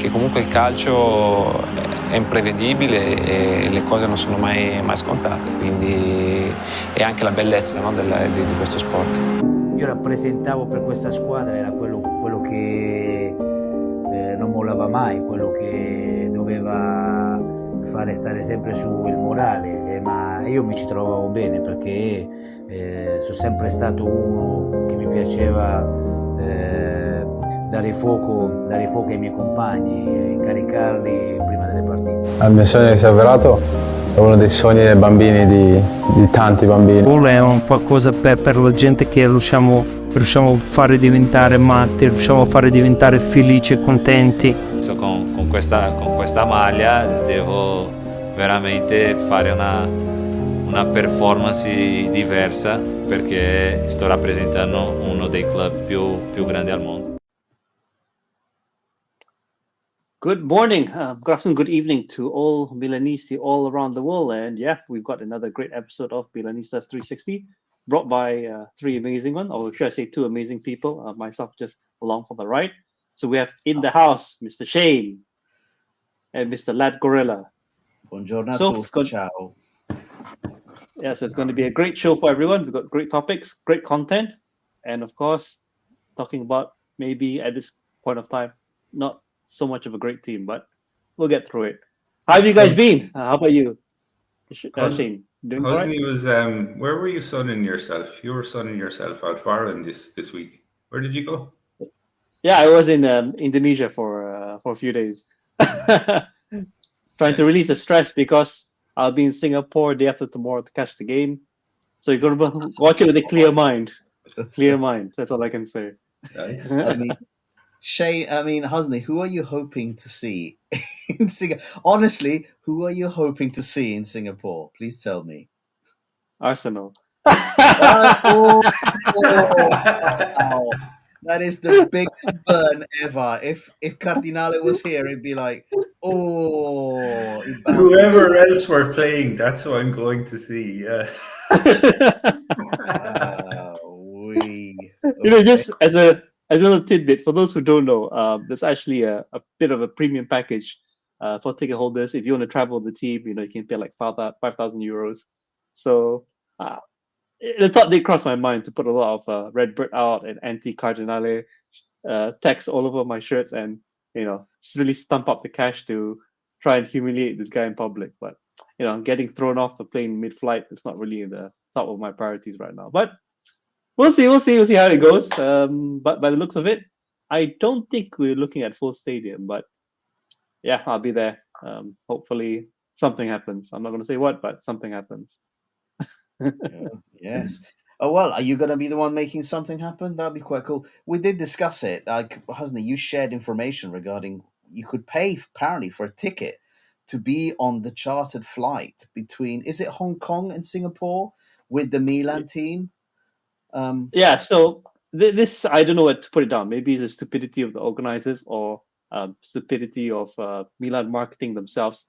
che comunque il calcio è imprevedibile e le cose non sono mai scontate, quindi è anche la bellezza, no, di questo sport. Io rappresentavo per questa squadra, era quello che non mollava mai, quello che doveva fare stare sempre su il morale, ma io mi ci trovavo bene perché sono sempre stato uno che mi piaceva dare fuoco ai miei compagni, caricarli prima delle partite. Il mio sogno si è avverato, è uno dei sogni dei bambini, di tanti bambini. Il gol è un qualcosa per la gente che riusciamo a fare diventare matti, riusciamo a fare diventare felici e contenti. Con questa maglia devo veramente fare una performance diversa perché sto rappresentando uno dei club più grandi al mondo. Good morning, good afternoon, good evening to all Milanisti all around the world. And yeah, we've got another great episode of Milanistas 360 brought by three amazing ones, or should I say two amazing people, myself just along for the ride. So we have in the house, Mr. Shane and Mr. Labgorilla. Buongiorno a tutti, ciao. Yeah, so it's going to be a great show for everyone. We've got great topics, great content, and of course, talking about maybe at this point of time, not so much of a great team, but we'll get through it. How have you guys been? How about you, Shane? Doing all right? Husni was where were you sunning yourself? You were sunning yourself out far in this week. Where did you go? Yeah, I was in Indonesia for a few days, trying to release the stress because I'll be in Singapore day after tomorrow to catch the game. So you're gonna watch it with a clear mind. Clear mind. That's all I can say. Nice. Husni, who are you hoping to see in Singapore? Honestly, who are you hoping to see in Singapore? Please tell me. Arsenal. Oh, that is the biggest burn ever. If Cardinale was here, it'd be like, whoever else we're playing, that's who I'm going to see. Yeah. Just as a little tidbit, for those who don't know, there's actually a bit of a premium package for ticket holders. If you want to travel with the team, you can pay like 5,000 euros. So the thought did cross my mind to put a lot of RedBird out and anti-Cardinale text all over my shirts and, just really stump up the cash to try and humiliate this guy in public. But, getting thrown off the plane mid-flight is not really in the top of my priorities right now. But we'll see how it goes. But by the looks of it, I don't think we're looking at full stadium. But yeah, I'll be there. Hopefully something happens. I'm not going to say what, but something happens. Yes. Oh, well, are you going to be the one making something happen? That'd be quite cool. We did discuss it. Husni, you shared information regarding you could pay apparently for a ticket to be on the chartered flight between, is it Hong Kong and Singapore with the Milan team? Yeah, so this, I don't know what to put it down. Maybe it's the stupidity of the organizers or stupidity of Milan marketing themselves.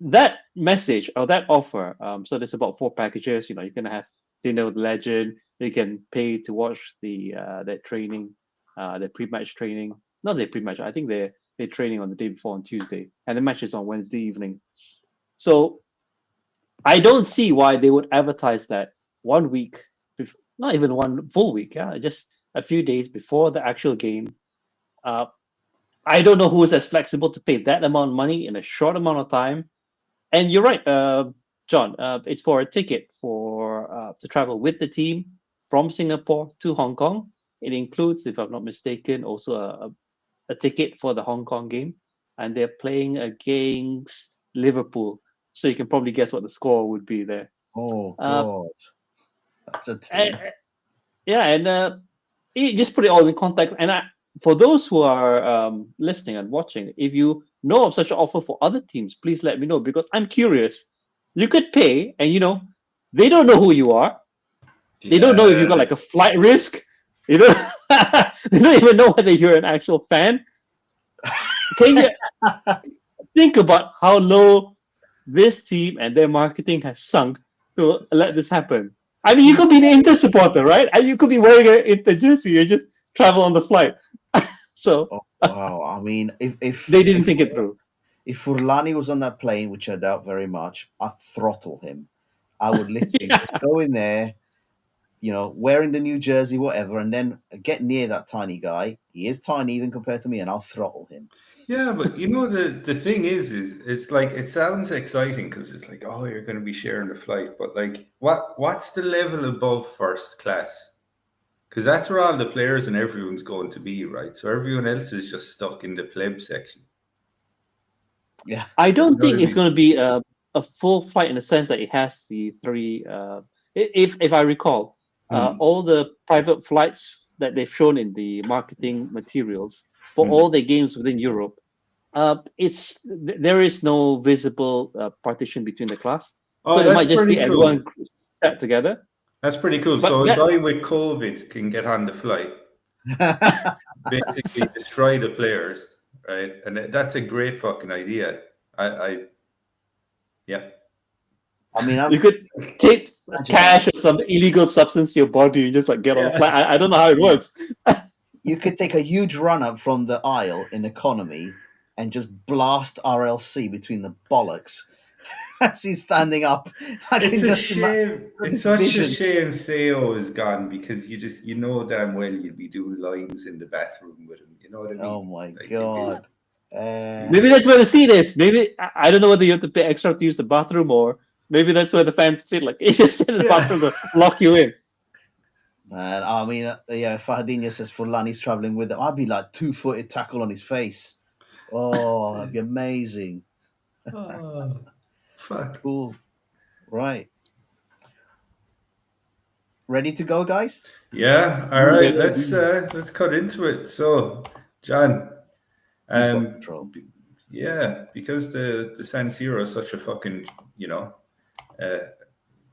That message or that offer, so there's about 4 packages. You're going to have dinner with legend. You can pay to watch their training, their pre-match training. Not their pre-match. I think they're training on the day before on Tuesday, and the match is on Wednesday evening. So I don't see why they would advertise that 1 week, not even one full week, just a few days before the actual game. I don't know who is as flexible to pay that amount of money in a short amount of time. And you're right, John. It's for a ticket to travel with the team from Singapore to Hong Kong. It includes, if I'm not mistaken, also a ticket for the Hong Kong game, and they're playing against Liverpool. So you can probably guess what the score would be there. Oh God, that's a team. And just put it all in context. And for those who are listening and watching, if you know of such an offer for other teams, please let me know, because I'm curious. You could pay, and they don't know who you are. They don't know if you got like a flight risk. They don't even know whether you're an actual fan. Can you think about how low this team and their marketing has sunk to let this happen? I mean, you could be an Inter supporter, right? And you could be wearing an Inter jersey and just travel on the flight. So wow. I mean, if they didn't think it through. If Furlani was on that plane, which I doubt very much, I'd throttle him. I would literally just go in there, wearing the New Jersey, whatever, and then get near that tiny guy. He is tiny even compared to me, and I'll throttle him. Yeah, but the thing is it's like, it sounds exciting because it's like, oh, you're going to be sharing the flight, but like, what's the level above first class? Because that's where all the players and everyone's going to be, right? So everyone else is just stuck in the pleb section. Yeah, I don't think it's going to be a full flight in the sense that it has the three. If I recall, all the private flights that they've shown in the marketing materials for all the games within Europe, there is no visible partition between the class. Oh, so it might just be cool. everyone sat together. That's pretty cool. But so a guy with COVID can get on the flight, basically destroy the players, right? And that's a great fucking idea. Yeah. I mean, you could take cash or some illegal substance to your body and just like get on the flight. I don't know how it works. You could take a huge run up from the aisle in economy and just blast RLC between the bollocks as he's standing up. It's a shame. It's such a shame Theo is gone, because you know damn well you'd be doing lines in the bathroom with him. You know what I mean? Oh my God. Maybe that's where the seat is. Maybe I don't know whether you have to pay extra to use the bathroom, or maybe that's where the fans sit. Like, you just sit in the bathroom to lock you in. Man, I mean, if Fahadinho says Furlani's traveling with him, I'd be like 2-footed tackle on his face. Oh, that'd be amazing. Oh, fuck. Cool. Right. Ready to go, guys? Yeah. All right. Let's cut into it. So, John. Yeah, because the San Siro is such a fucking,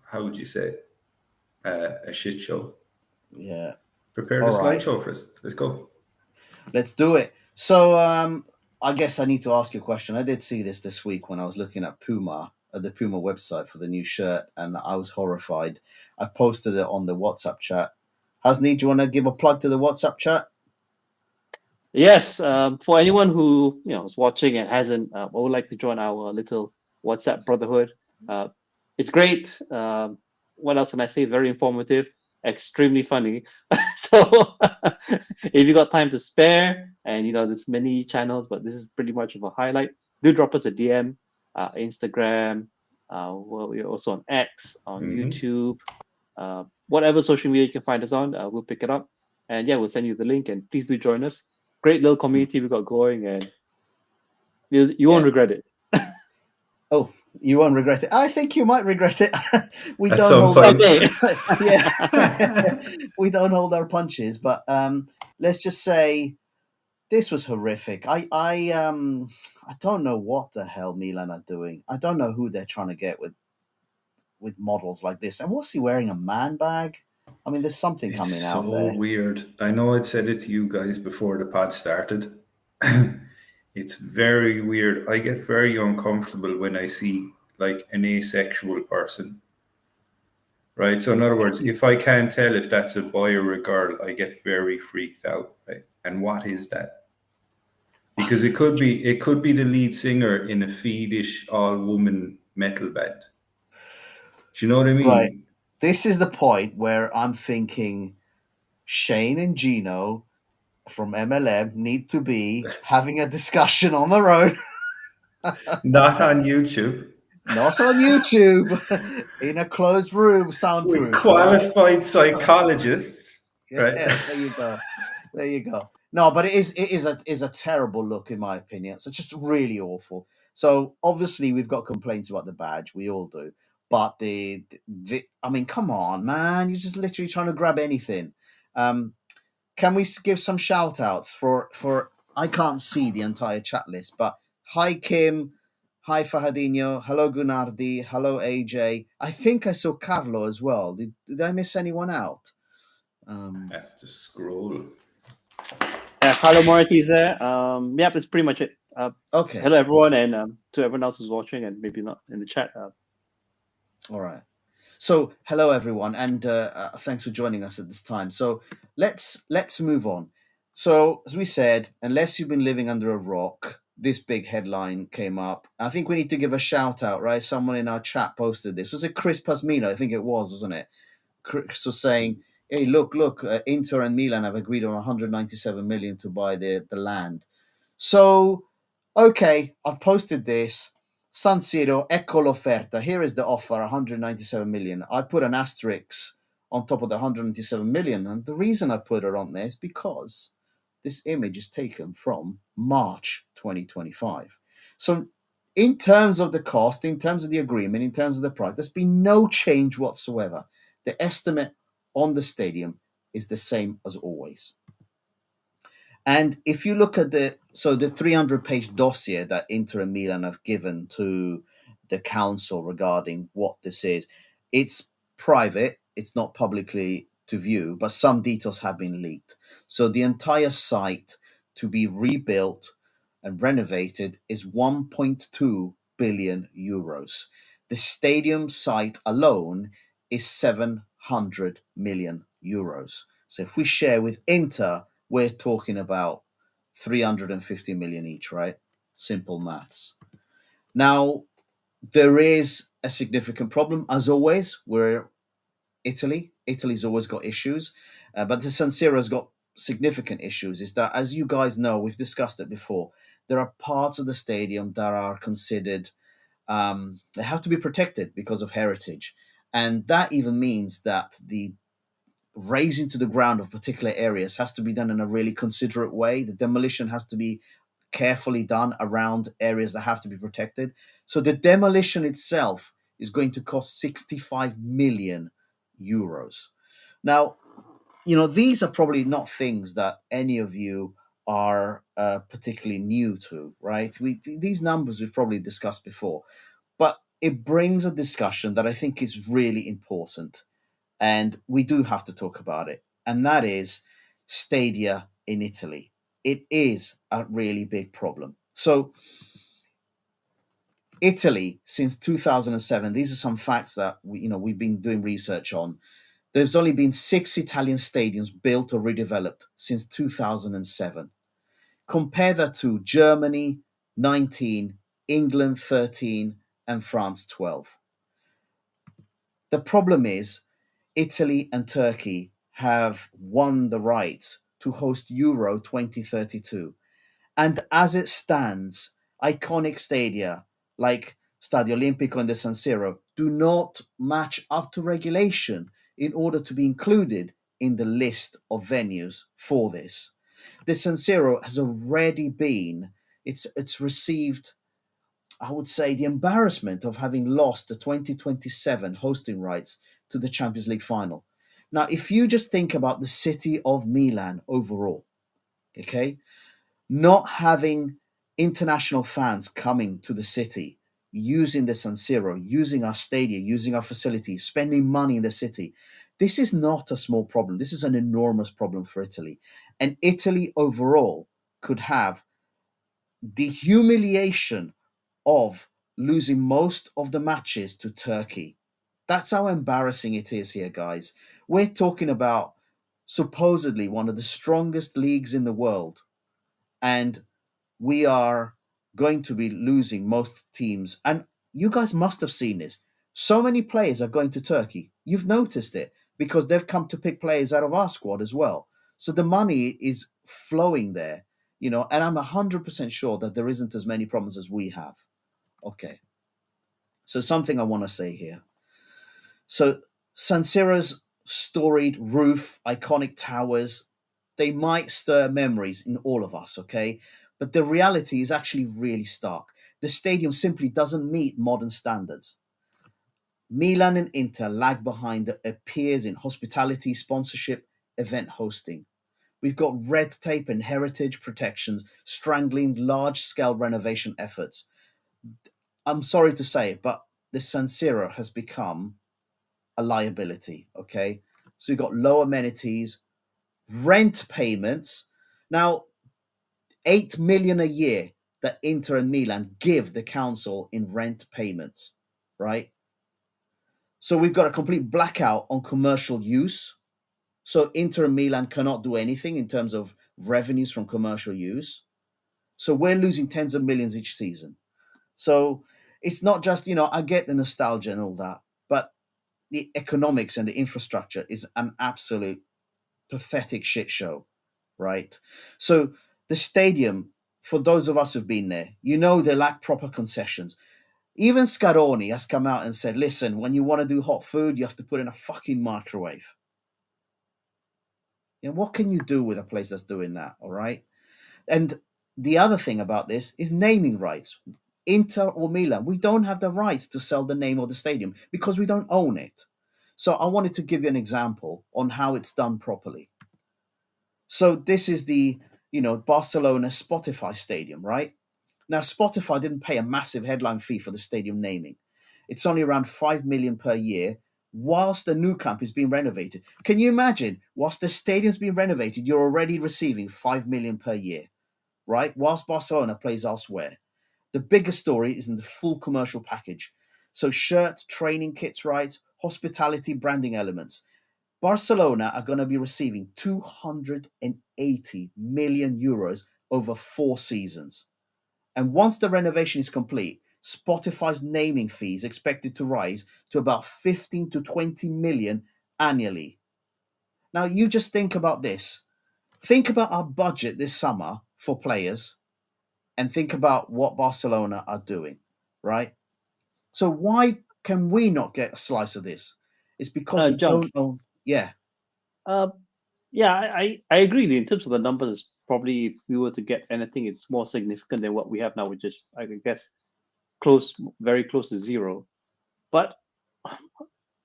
how would you say, a shit show. Yeah. Prepare the slideshow for us. Let's go. Let's do it. So I guess I need to ask you a question. I did see this week when I was looking at the Puma website for the new shirt, and I was horrified. I posted it on the WhatsApp chat. Husni, do you want to give a plug to the WhatsApp chat? Yes, for anyone who is watching and hasn't, or would like to join our little WhatsApp brotherhood, it's great. What else can I say? Very informative, extremely funny. So if you got time to spare, and there's many channels, but this is pretty much of a highlight, do drop us a DM, Instagram. We're also on X, on YouTube, whatever social media you can find us on. We'll pick it up, and we'll send you the link. And please do join us. Great little community we got going, and you won't regret it. Oh, you won't regret it. I think you might regret it. We don't hold our punches, but let's just say this was horrific. I don't know what the hell Milan are doing. I don't know who they're trying to get with models like this. And what's he wearing? A man bag? I mean, there's something coming out there. It's so weird. I know I'd said it to you guys before the pod started. It's very weird. I get very uncomfortable when I see like an asexual person. Right? So in other words, if I can't tell if that's a boy or a girl, I get very freaked out. Right? And what is that? Because it could be the lead singer in a Swedish all-woman metal band. Do you know what I mean? Right. This is the point where I'm thinking Shane and Gino from MLM need to be having a discussion on their own. Not on YouTube. Not on YouTube. In a closed room, soundproof. With qualified psychologists. Right. There you go. No, but it is a terrible look in my opinion. So just really awful. So obviously we've got complaints about the badge. We all do. But I mean, come on, man. You're just literally trying to grab anything. Can we give some shout outs for I can't see the entire chat list, but hi Kim, hi Fahadinho, hello Gunardi, hello AJ. I think I saw Carlo as well. Did I miss anyone out? I have to scroll. Carlo Moriti's there. Yep, that's pretty much it. Okay. Hello everyone, and to everyone else who's watching and maybe not in the chat. All right. So hello everyone, and thanks for joining us at this time. So let's move on. So, as we said, unless you've been living under a rock, this big headline came up. I think we need to give a shout out, right? Someone in our chat posted this. Was it Chris Pasmino? I think it was, wasn't it? Chris was saying, hey, look, Inter and Milan have agreed on 197 million to buy the land. So, okay, I've posted this. San Siro, ecco l'offerta. Here is the offer, 197 million. I put an asterisk on top of the 197 million. And the reason I put it on there is because this image is taken from March 2025. So in terms of the cost, in terms of the agreement, in terms of the price, there's been no change whatsoever. The estimate on the stadium is the same as always. And if you look at the 300-page dossier that Inter and Milan have given to the council regarding what this is, it's private, it's not publicly to view, but some details have been leaked. So the entire site to be rebuilt and renovated is 1.2 billion euros. The stadium site alone is 700 million euros. So if we share with Inter, we're talking about 350 million each, right? Simple maths. Now, there is a significant problem. As always, we're Italy. Italy's always got issues, but the San Siro's got significant issues. Is that, as you guys know, we've discussed it before, there are parts of the stadium that are considered, they have to be protected because of heritage. And that even means that the razing to the ground of particular areas has to be done in a really considerate way. The demolition has to be carefully done around areas that have to be protected. So the demolition itself is going to cost 65 million euros. Now, these are probably not things that any of you are particularly new to, right? These numbers we've probably discussed before, but it brings a discussion that I think is really important. And we do have to talk about it, and that is stadia in Italy. It is a really big problem. So Italy, since 2007, these are some facts that we've been doing research on. There's only been 6 Italian stadiums built or redeveloped since 2007. Compare that to Germany, 19, England, 13, and France, 12. The problem is Italy and Turkey have won the right to host Euro 2032. And as it stands, iconic stadia like Stadio Olimpico and the San Siro do not match up to regulation in order to be included in the list of venues for this. The San Siro has already been, it's received, I would say, the embarrassment of having lost the 2027 hosting rights to the Champions League final. Now, if you just think about the city of Milan overall, okay, not having international fans coming to the city, using the San Siro, using our stadium, using our facility, spending money in the city, this is not a small problem. This is an enormous problem for Italy. And Italy overall could have the humiliation of losing most of the matches to Turkey. That's how embarrassing it is here, guys. We're talking about supposedly one of the strongest leagues in the world, and we are going to be losing most teams. And you guys must have seen this. So many players are going to Turkey. You've noticed it because they've come to pick players out of our squad as well. So the money is flowing there, and I'm 100% sure that there isn't as many problems as we have. Okay. So something I want to say here. So San Siro's storied roof, iconic towers, they might stir memories in all of us, okay? But the reality is actually really stark. The stadium simply doesn't meet modern standards. Milan and Inter lag behind their peers in hospitality, sponsorship, event hosting. We've got red tape and heritage protections strangling large-scale renovation efforts. I'm sorry to say it, but the San Siro has become a liability, okay? So we've got low amenities, rent payments. Now, 8 million a year that Inter and Milan give the council in rent payments, right? So we've got a complete blackout on commercial use. So Inter and Milan cannot do anything in terms of revenues from commercial use. So we're losing tens of millions each season. So it's not just, I get the nostalgia and all that, but the economics and the infrastructure is an absolute pathetic shit show, right? So the stadium, for those of us who've been there, they lack proper concessions. Even Scaroni has come out and said, listen, when you want to do hot food, you have to put in a fucking microwave. What can you do with a place that's doing that, all right? And the other thing about this is naming rights. Inter or Milan, we don't have the rights to sell the name of the stadium because we don't own it. So I wanted to give you an example on how it's done properly. So this is the, Barcelona Spotify Stadium, right? Now, Spotify didn't pay a massive headline fee for the stadium naming. It's only around 5 million per year whilst the new camp is being renovated. Can you imagine? Whilst the stadium's being renovated, you're already receiving 5 million per year, right? Whilst Barcelona plays elsewhere. The biggest story is in the full commercial package. So shirt, training kits rights, hospitality, branding elements. Barcelona are going to be receiving 280 million euros over 4 seasons. And once the renovation is complete, Spotify's naming fees expected to rise to about 15 to 20 million annually. Now, you just think about this. Think about our budget this summer for players and think about what Barcelona are doing, right? So why can we not get a slice of this? It's because we John, don't own... Yeah. I agree. In terms of the numbers, probably if we were to get anything, it's more significant than what we have now, which is, I guess, very close to zero. But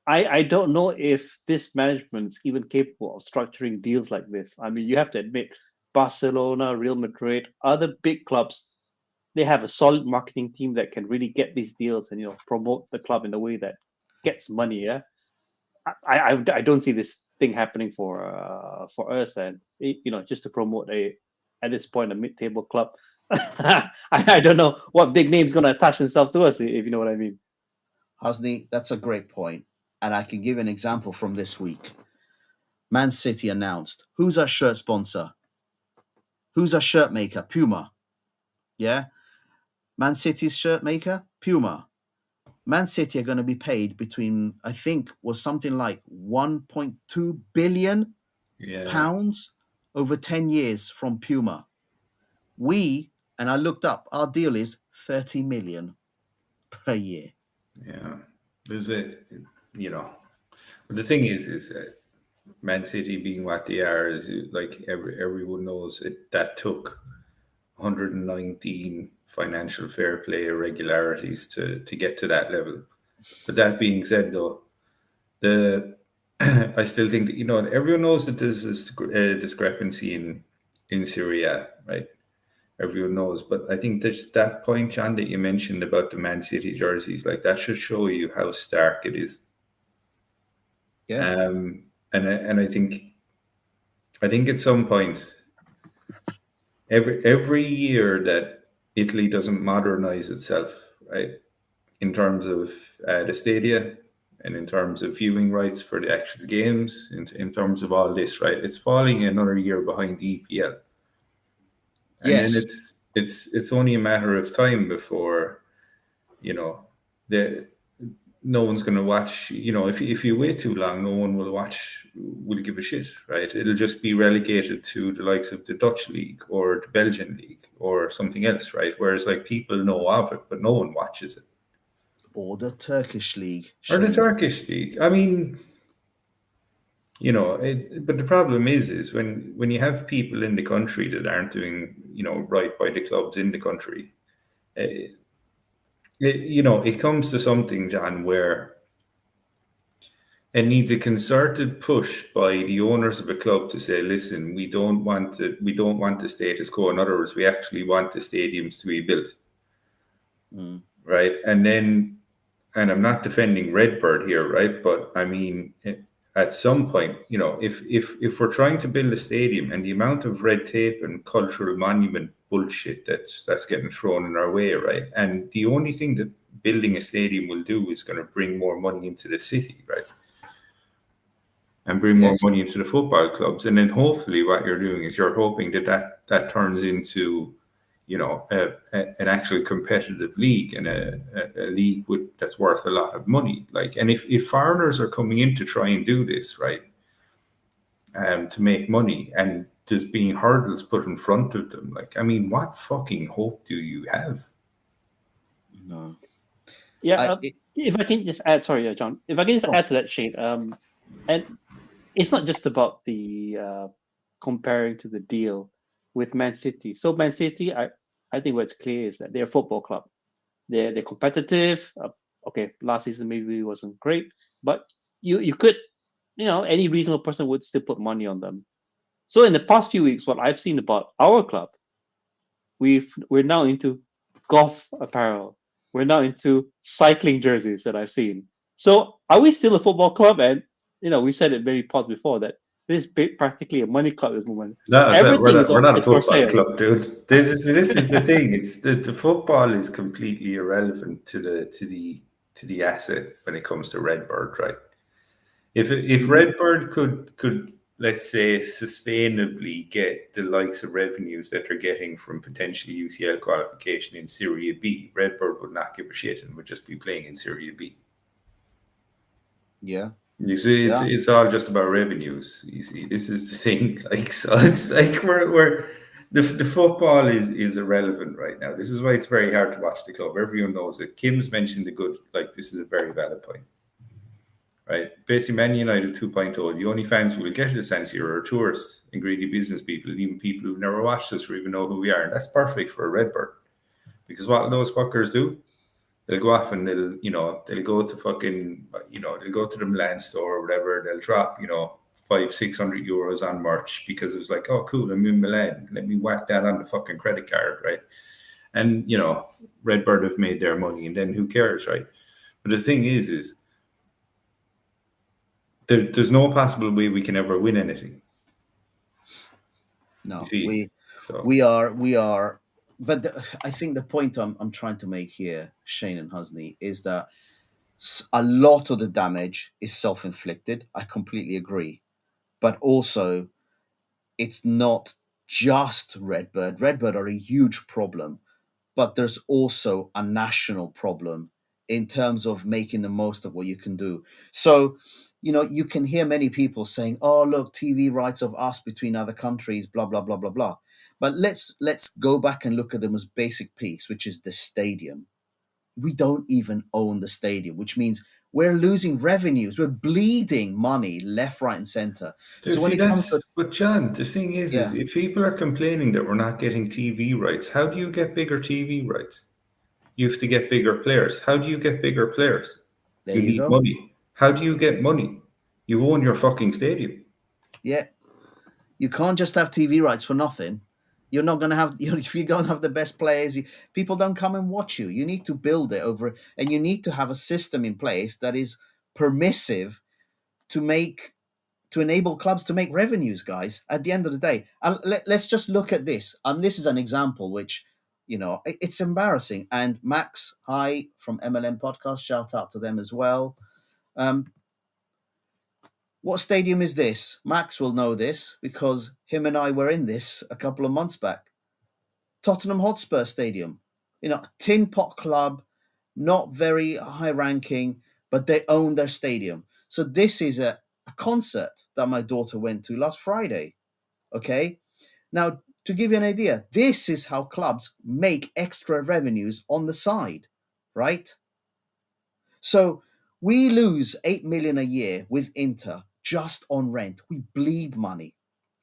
I don't know if this management is even capable of structuring deals like this. I mean, you have to admit, Barcelona, Real Madrid, other big clubs, they have a solid marketing team that can really get these deals and promote the club in a way that gets money. Yeah, I don't see this thing happening for us, and just to promote at this point a mid-table club. I don't know what big name's going to attach themselves to us, if you know what I mean. Husni, that's a great point. And I can give an example from this week. Man City announced, who's our shirt sponsor? Who's our shirt maker? Puma. Yeah? Man City's shirt maker? Puma. Man City are going to be paid between, I think, was something like 1.2 billion pounds over 10 years from Puma. And I looked up, our deal is 30 million per year. Yeah. There's the thing is Man City being what they are is like everyone knows that took 119 financial fair play irregularities to get to that level. But that being said, though, I still think that everyone knows that there's this discrepancy in Syria, right? Everyone knows, but I think there's that point, John, that you mentioned about the Man City jerseys, like that should show you how stark it is. Yeah. And I think at some point, every year that Italy doesn't modernize itself, right, in terms of the stadia and in terms of viewing rights for the actual games, in terms of all this, right, it's falling another year behind the EPL. And then it's only a matter of time before, no one's going to watch. If you wait too long, no one will give a shit, right? It'll just be relegated to the likes of the Dutch league or the Belgian league or something else, right? Whereas like people know of it, but no one watches it. Or the Turkish league. Or the Turkish league. I mean, but the problem is when you have people in the country that aren't doing, right by the clubs in the country, it comes to something, John, where it needs a concerted push by the owners of a club to say, listen, we don't want the status quo. In other words, we actually want the stadiums to be built. Right. And I'm not defending RedBird here, right? But I mean, at some point, if we're trying to build a stadium and the amount of red tape and cultural monument bullshit that's getting thrown in our way, right? And the only thing that building a stadium will do is going to bring more money into the city, right? and bring more money into the football clubs. And then hopefully what you're doing is you're hoping that turns into, an actual competitive league, and a league that's worth a lot of money. And if foreigners are coming in to try and do this, right, to make money, and there's being hurdles put in front of them, what fucking hope do you have? No. Yeah, if I can just add, sorry, John, if I can just add to that, Shane, and it's not just about the comparing to the deal with Man City. So Man City, I think what's clear is that they're a football club. They're competitive. Okay, last season maybe wasn't great, but you could, any reasonable person would still put money on them. So in the past few weeks, what I've seen about our club, we're now into golf apparel. We're now into cycling jerseys that I've seen. So are we still a football club? And we've said it very pause before that this is practically a money club at this moment. No, we're not a football club, dude. This is the thing. It's the football is completely irrelevant to the asset when it comes to RedBird, right? If RedBird could let's say sustainably get the likes of revenues that they're getting from potentially UCL qualification in Serie B, RedBird would not give a shit and would just be playing in Serie B. Yeah. You see, it's all just about revenues. You see, this is the thing. So it's like we're the football is irrelevant right now. This is why it's very hard to watch the club. Everyone knows it. Kim's mentioned the good. This is a very valid point, right? Basically, Man United 2.0. The only fans who will get to the San Siro are tourists and greedy business people, and even people who've never watched us or even know who we are. And that's perfect for a RedBird, because what those fuckers do, they'll go off and they'll go to fucking, they'll go to the Milan store or whatever. They'll drop, 500-600 euros on merch because it's like, oh, cool, I'm in Milan. Let me whack that on the fucking credit card, right? And, RedBird have made their money, and then who cares, right? But the thing is there's no possible way we can ever win anything. No, we are. But I think the point I'm trying to make here, Shane and Husni, is that a lot of the damage is self-inflicted. I completely agree. But also, it's not just RedBird. RedBird are a huge problem, but there's also a national problem in terms of making the most of what you can do. So, you can hear many people saying, oh, look, TV rights of us between other countries, blah, blah, blah, blah, blah. But let's go back and look at the most basic piece, which is the stadium. We don't even own the stadium, which means we're losing revenues. We're bleeding money left, right, and center. But John, the thing is if people are complaining that we're not getting TV rights, how do you get bigger TV rights? You have to get bigger players. How do you get bigger players? You need money. How do you get money? You own your fucking stadium. Yeah. You can't just have TV rights for nothing. You're not going to have, if you don't have the best players, people don't come and watch you. You need to build it over, and you need to have a system in place that is permissive to enable clubs to make revenues, guys, at the end of the day. And let's just look at this. This is an example which, it's embarrassing. And Max, hi, from MLM Podcast, shout out to them as well. What stadium is this? Max will know this because him and I were in this a couple of months back. Tottenham Hotspur Stadium. Tin pot club, not very high ranking, but they own their stadium. So this is a concert that my daughter went to last Friday. Okay? Now, to give you an idea, this is how clubs make extra revenues on the side, right? So we lose 8 million a year with Inter just on rent. We bleed money,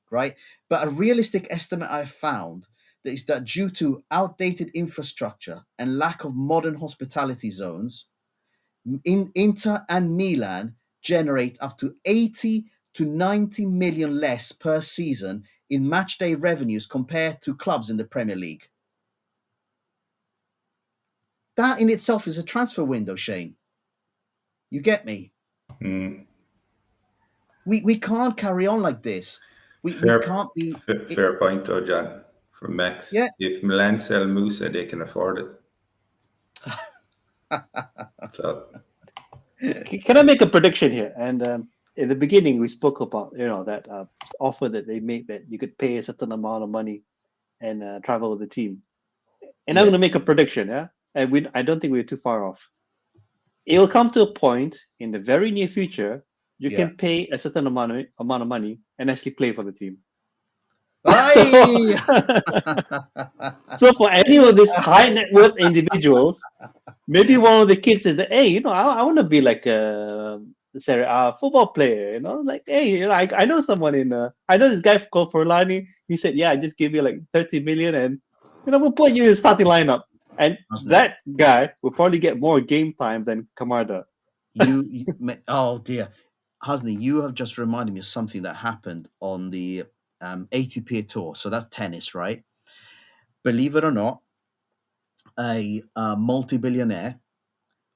right? But a realistic estimate I found is that due to outdated infrastructure and lack of modern hospitality zones, Inter and Milan generate up to 80 to 90 million less per season in matchday revenues compared to clubs in the Premier League. That in itself is a transfer window, Shane. You get me? Mm. We can't carry on like this. We can't be... Fair point, though, John, from Max. Yeah. If Milan sell Musa, they can afford it. So. Can I make a prediction here? And in the beginning we spoke about that offer that they made that you could pay a certain amount of money and travel with the team. And I'm Yeah. going to make a prediction, yeah, and I don't think we're too far off. It will come to a point in the very near future you Yeah. can pay a certain amount of money and actually play for the team. Aye! So for any of these high net worth individuals, maybe one of the kids says that, hey, I want to be like a Serie A football player, like, hey, I know someone I know this guy called Forlani. He said, yeah, I just give you like 30 million and, we'll put you in the starting lineup. And that guy will probably get more game time than Kamada. Oh dear. Husni, you have just reminded me of something that happened on the ATP Tour. So that's tennis, right? Believe it or not, a multi-billionaire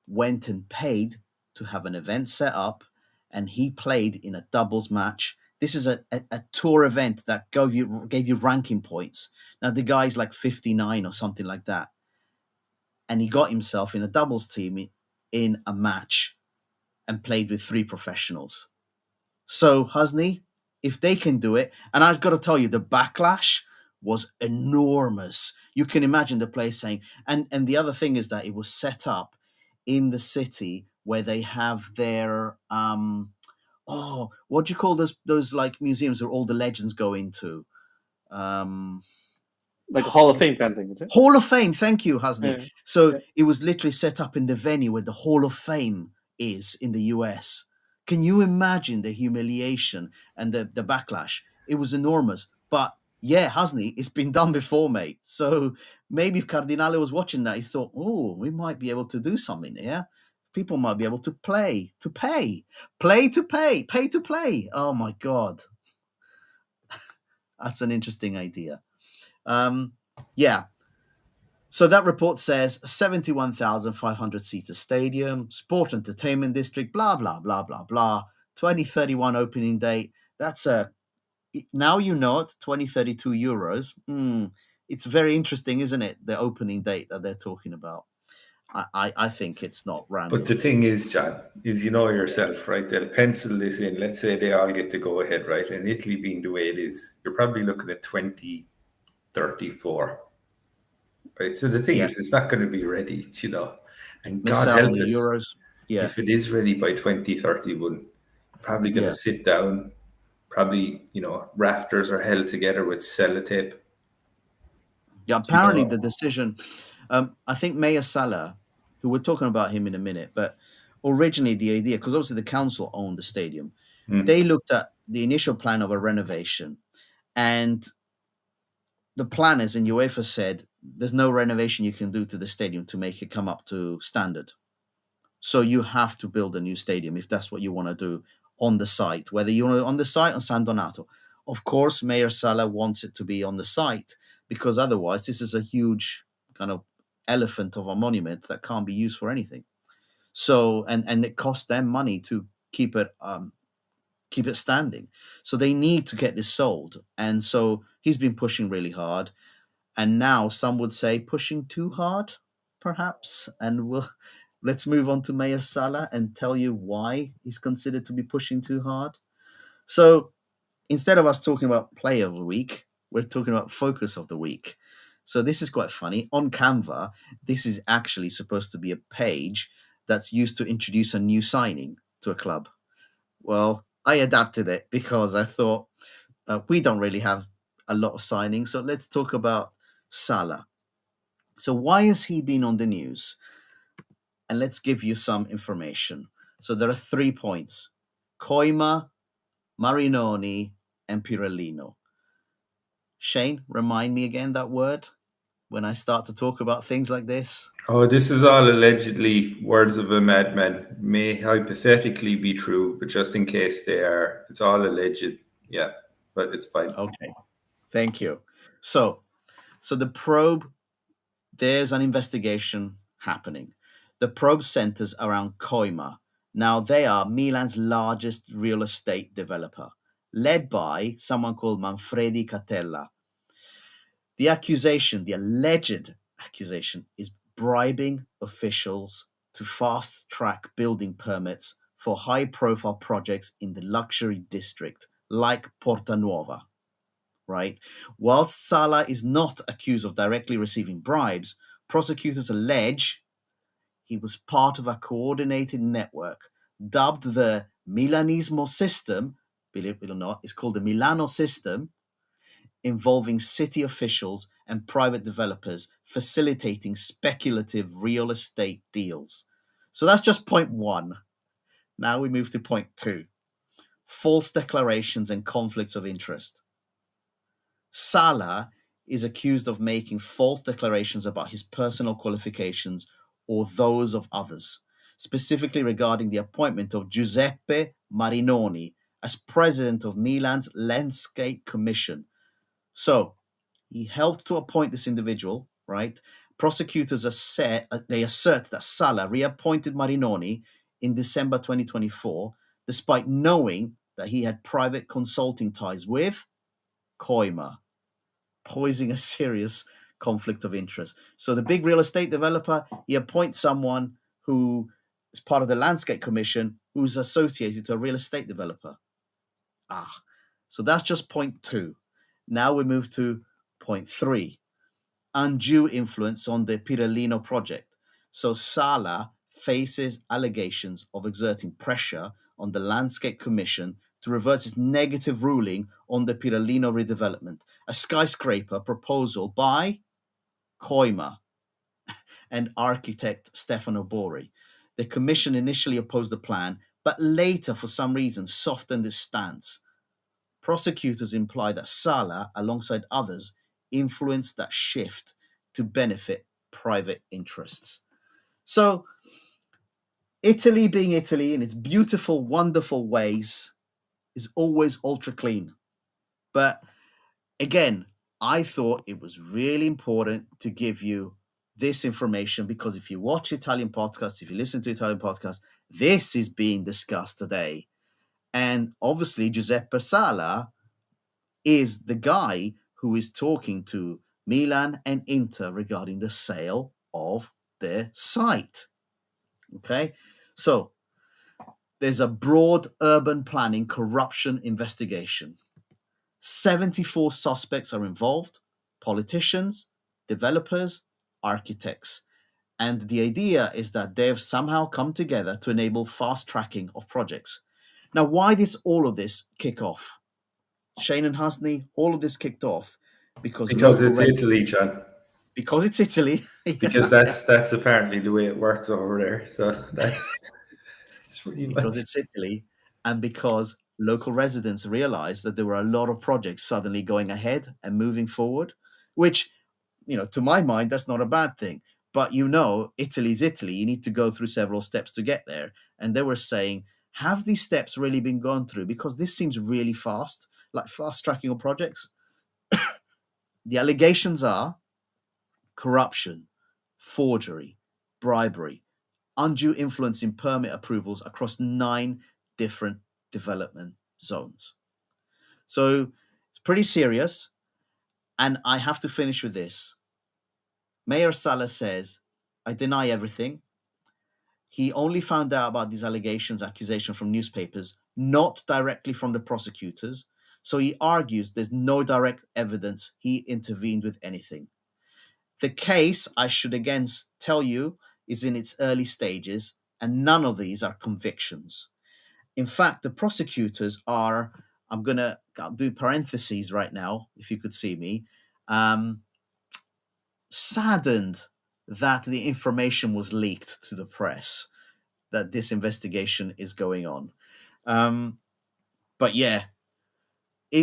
went and paid to have an event set up, and he played in a doubles match. This is a tour event that gave you ranking points. Now the guy's like 59 or something like that, and he got himself in a doubles team in a match and played with 3 professionals. So, Husni, if they can do it, and I've got to tell you, the backlash was enormous. You can imagine the place saying, and the other thing is that it was set up in the city where they have their what do you call those like museums where all the legends go into? Like a Hall of Fame kind of thing, is it? Hall of Fame, thank you, Husni. Yeah. So it was literally set up in the venue where the Hall of Fame is in the US. Can you imagine the humiliation and the backlash? It was enormous. But yeah, Husni, it's been done before, mate. So maybe if Cardinale was watching that, he thought, oh, we might be able to do something here. People might be able to play to pay to play. Oh my God. That's an interesting idea. Yeah. So that report says 71,500 seater stadium, sport entertainment district, blah, blah, blah, blah, blah. 2031 opening date. That's now you know it, 2032 euros. It's very interesting, isn't it? The opening date that they're talking about. I think it's not random. But the thing is, John, is yourself, right? They'll pencil this in. Let's say they all get to go ahead, right? And Italy being the way it is, you're probably looking at 2034. Right. So the thing is, it's not going to be ready, And Miss God out help on the us, Euros. Yeah. if it is ready by 2031, you're probably going to sit down. Probably, rafters are held together with sellotape. Yeah, apparently the decision, I think Mayor Salah, who we're talking about him in a minute, but originally the idea, because obviously the council owned the stadium, they looked at the initial plan of a renovation, and the planners in UEFA said there's no renovation you can do to the stadium to make it come up to standard. So you have to build a new stadium if that's what you want to do on the site, whether you want it on the site or San Donato. Of course, Mayor Salah wants it to be on the site because otherwise this is a huge kind of elephant of a monument that can't be used for anything. So, and it costs them money to keep it standing. So they need to get this sold. And so he's been pushing really hard. And now some would say pushing too hard, perhaps. And let's move on to Mayor Salah and tell you why he's considered to be pushing too hard. So instead of us talking about play of the week, we're talking about focus of the week. So this is quite funny. On Canva, this is actually supposed to be a page that's used to introduce a new signing to a club. Well, I adapted it because I thought we don't really have a lot of signings. So let's talk about Salah. So why has he been on the news? And let's give you some information. So there are 3 points: Koima, Marinoni, and Pirellino. Shane, remind me again that word when I start to talk about things like this. Oh, this is all allegedly words of a madman. May hypothetically be true, but just in case they are, it's all alleged. Yeah, but it's fine. Okay, thank you. So the probe, there's an investigation happening. The probe centers around Koima. Now, they are Milan's largest real estate developer, led by someone called Manfredi Catella. The alleged accusation, is bribing officials to fast-track building permits for high-profile projects in the luxury district, like Porta Nuova, right? Whilst Sala is not accused of directly receiving bribes, prosecutors allege he was part of a coordinated network dubbed the Milanismo system, believe it or not, it's called the Milano system, involving city officials and private developers facilitating speculative real estate deals. So that's just point one. Now we move to point two. False declarations and conflicts of interest. Sala is accused of making false declarations about his personal qualifications or those of others, specifically regarding the appointment of Giuseppe Marinoni as president of Milan's Landscape Commission. So he helped to appoint this individual, right? Prosecutors assert that Sala reappointed Marinoni in December 2024, despite knowing that he had private consulting ties with Coima, posing a serious conflict of interest. So the big real estate developer, he appoints someone who is part of the Landscape Commission who's associated to a real estate developer. So that's just point two. Now we move to point three. Undue influence on the Pirellino project. So Sala faces allegations of exerting pressure on the Landscape Commission to reverse its negative ruling on the Pirellino redevelopment, a skyscraper proposal by Coima and architect Stefano Bori. The commission initially opposed the plan, but later, for some reason, softened its stance. Prosecutors imply that Sala, alongside others, influenced that shift to benefit private interests. So, Italy being Italy in its beautiful, wonderful ways is always ultra clean. But again, I thought it was really important to give you this information because if you watch Italian podcasts, if you listen to Italian podcasts, this is being discussed today. And obviously, Giuseppe Sala is the guy who is talking to Milan and Inter regarding the sale of their site. Okay, so there's a broad urban planning corruption investigation. 74 suspects are involved, politicians, developers, architects. And the idea is that they've somehow come together to enable fast tracking of projects. Now, why does all of this kick off? Shane and Husni, all of this kicked off because it's Italy, John. Because it's Italy. Because that's apparently the way it works over there. So that's pretty much because it's Italy, and because local residents realized that there were a lot of projects suddenly going ahead and moving forward, which, to my mind, that's not a bad thing. But Italy's Italy. You need to go through several steps to get there. And they were saying, have these steps really been gone through? Because this seems really fast, like fast tracking of projects. The allegations are corruption, forgery, bribery, undue influence in permit approvals across 9 different development zones. So it's pretty serious. And I have to finish with this. Mayor Sala says, I deny everything. He only found out about these accusations from newspapers, not directly from the prosecutors. So he argues there's no direct evidence he intervened with anything. The case, I should again tell you, is in its early stages, and none of these are convictions. In fact, the prosecutors are, I'm going to do parentheses right now, if you could see me, saddened that the information was leaked to the press, that this investigation is going on. But yeah,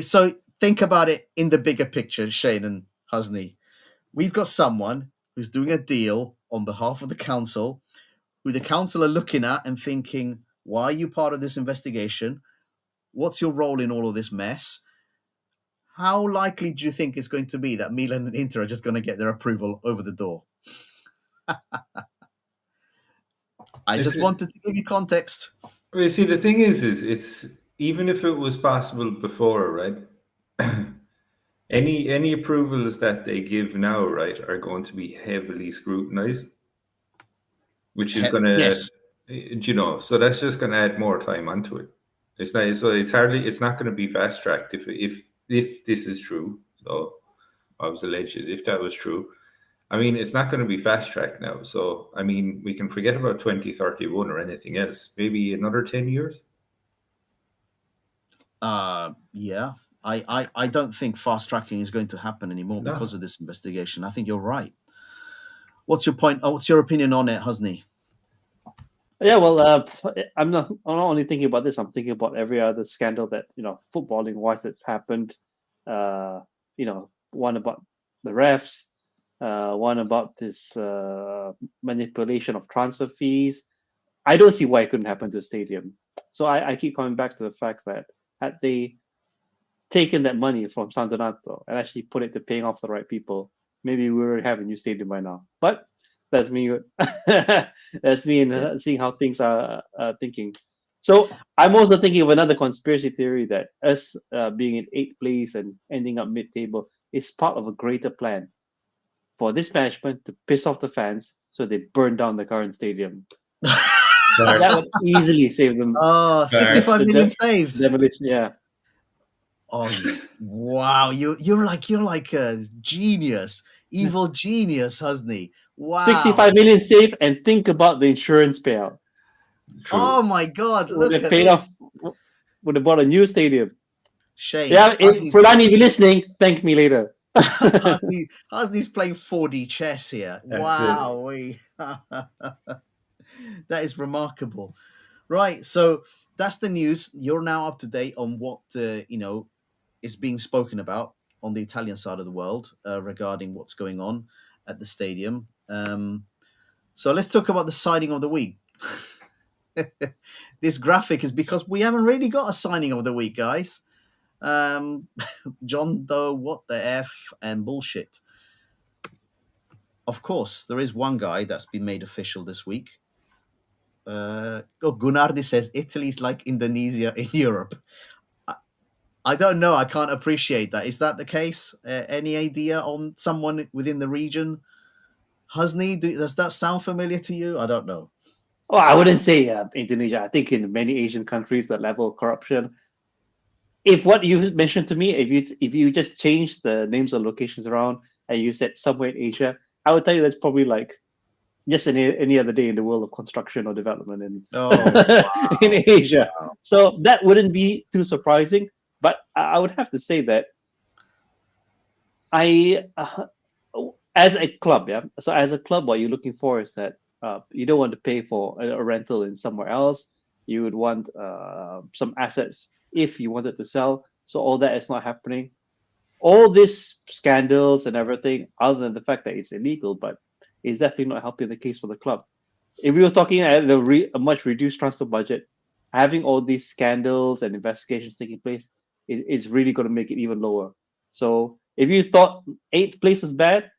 so think about it in the bigger picture, Shane and Husni. We've got someone who's doing a deal on behalf of the council, who the council are looking at and thinking, why are you part of this investigation? What's your role in all of this mess? How likely do you think it's going to be that Milan and Inter are just going to get their approval over the door? I just wanted to give you context. Well, you see, the thing is it's even if it was possible before, right? Any approvals that they give now, right, are going to be heavily scrutinized, which is going to You know, so that's just going to add more time onto it. It's not, so it's not going to be fast tracked if this is true. So I was alleged if that was true. I mean, it's not going to be fast tracked now. So I mean, we can forget about 2031 or anything else. Maybe another 10 years. Yeah. I don't think fast tracking is going to happen anymore No. because of this investigation. I think you're right. What's your point? What's your opinion on it, Husni? Yeah, well, I'm not only thinking about this. I'm thinking about every other scandal that footballing wise that's happened. One about the refs, one about this manipulation of transfer fees. I don't see why it couldn't happen to a stadium. So I keep coming back to the fact that had they taken that money from San Donato and actually put it to paying off the right people, maybe we would have a new stadium by now. But that's me. That's me and seeing how things are thinking. So I'm also thinking of another conspiracy theory that us being in 8th place and ending up mid-table is part of a greater plan for this management to piss off the fans, so they burn down the current stadium. That would easily save them. 65 million saves. Demolition, yeah. Oh, wow! You're like a genius, evil genius, Husni. Wow. 65 million safe, and think about the insurance payout. True. Oh my God! Would Look have at paid this. off. Would have bought a new stadium. Shame. Yeah, if Fulani, if you're listening, thank me later. Husni's playing 4D chess here. That's Wow. That is remarkable. Right, so that's the news. You're now up to date on what is being spoken about on the Italian side of the world regarding what's going on at the stadium. So let's talk about the signing of the week. This graphic is because we haven't really got a signing of the week, guys. John Doe, what the F and bullshit. Of course, there is one guy that's been made official this week. Gunardi says Italy's like Indonesia in Europe. I don't know. I can't appreciate that. Is that the case? Any idea on someone within the region? Husni, does that sound familiar to you? I don't know. Oh, I wouldn't say Indonesia. I think in many Asian countries, the level of corruption. If what you mentioned to me, if you just change the names of locations around and you said somewhere in Asia, I would tell you that's probably like just any other day in the world of construction or development in Asia. Wow. So that wouldn't be too surprising. But I would have to say that as a club, yeah. So as a club, what you're looking for is that you don't want to pay for a rental in somewhere else. You would want some assets if you wanted to sell. So all that is not happening. All these scandals and everything, other than the fact that it's illegal, but it's definitely not helping the case for the club. If we were talking at a much reduced transfer budget, having all these scandals and investigations taking place is really going to make it even lower. So if you thought 8th place was bad,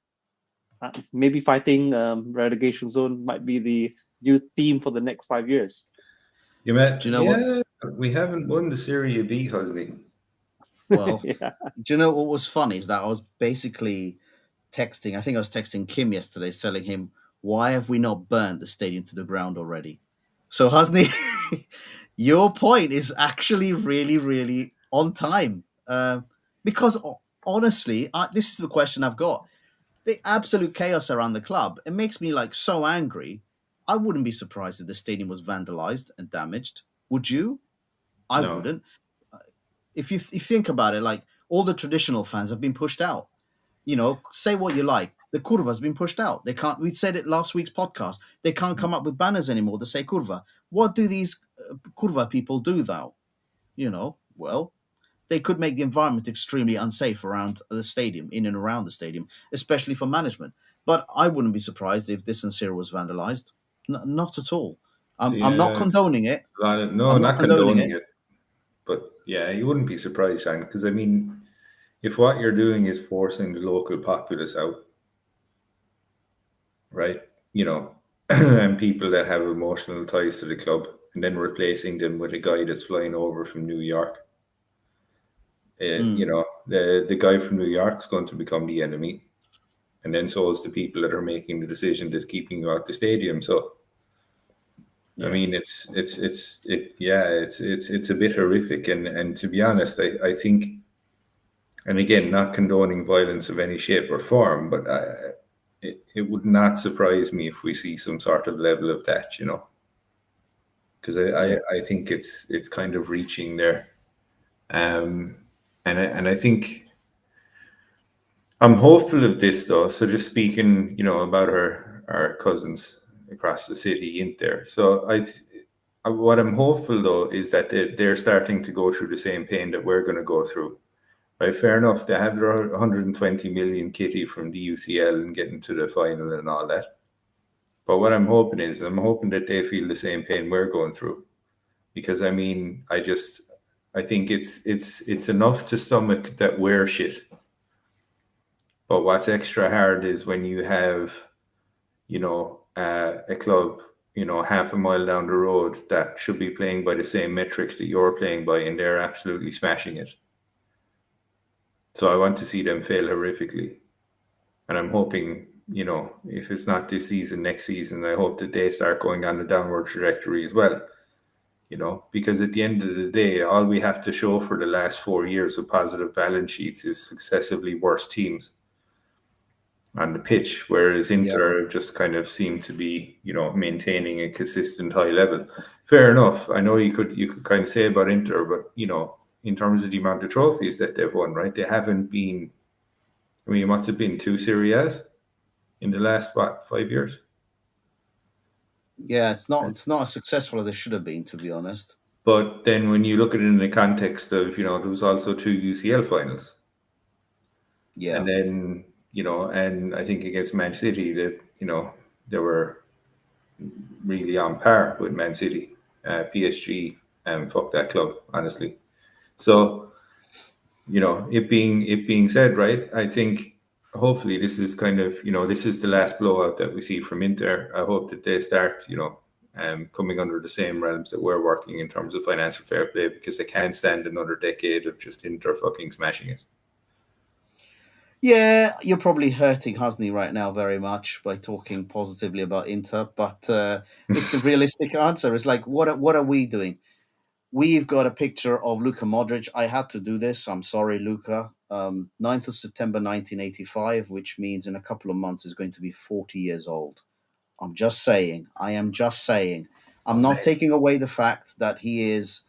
maybe fighting relegation zone might be the new theme for the next 5 years. You met? Do you know what? We haven't won the Serie B, Husni. Well, Yeah. do you know what was funny is that I was basically texting. I think I was texting Kim yesterday, telling him, "Why have we not burned the stadium to the ground already?" So Husni, your point is actually really, really on time. Because honestly, this is the question I've got. The absolute chaos around the club, it makes me like so angry. I wouldn't be surprised if the stadium was vandalized and damaged. Would you? I No. wouldn't. If you think about it, like all the traditional fans have been pushed out. Say what you like. The Curva has been pushed out. They can't. We said it last week's podcast. They can't come up with banners anymore that say Curva. What do these Curva people do though? Well, they could make the environment extremely unsafe around the stadium, in and around the stadium, especially for management. But I wouldn't be surprised if this San Siro was vandalized. Not at all. I'm not condoning it. No, I'm not condoning it. But yeah, you wouldn't be surprised, Shane, because I mean, if what you're doing is forcing the local populace out, right? And people that have emotional ties to the club, and then replacing them with a guy that's flying over from New York. The guy from New York's going to become the enemy, and then so is the people that are making the decision that's keeping you out the stadium. So I mean, it's a bit horrific, and to be honest, I think, and again, not condoning violence of any shape or form, but it would not surprise me if we see some sort of level of that, because I think it's kind of reaching there, and I think I'm hopeful of this though. So just speaking, about our cousins across the city, Inter. So what I'm hopeful though is that they're starting to go through the same pain that we're going to go through. Right, fair enough. They have their 120 million kitty from the UCL and getting to the final and all that. But what I'm hoping that they feel the same pain we're going through, because I mean, I think it's enough to stomach that we're shit. But what's extra hard is when you have, a club, half a mile down the road that should be playing by the same metrics that you're playing by, and they're absolutely smashing it. So I want to see them fail horrifically. And I'm hoping, if it's not this season, next season, I hope that they start going on the downward trajectory as well. Because at the end of the day, all we have to show for the last 4 years of positive balance sheets is successively worse teams on the pitch, whereas Inter just kind of seem to be, maintaining a consistent high level. Fair enough. I know you could kind of say about Inter, but, in terms of the amount of trophies that they've won, right? They haven't been, what's it been, 2 Serie A's in the last, 5 years? Yeah, it's not as successful as it should have been, to be honest. But then when you look at it in the context of, there was also 2 UCL finals. Yeah. And then, and I think against Man City that, they were really on par with Man City. PSG, fuck that club, honestly. So, it being said, right, I think hopefully this is kind of, this is the last blowout that we see from Inter. I hope that they start, coming under the same realms that we're working in terms of financial fair play, because they can't stand another decade of just Inter fucking smashing it. Yeah, you're probably hurting Husni right now very much by talking positively about Inter, but it's the realistic answer. It's like, what are we doing? We've got a picture of Luka Modric. I had to do this. I'm sorry, Luka. 9th of September 1985, which means in a couple of months is going to be 40 years old. I'm just saying. I am just saying. I'm not taking away the fact that he is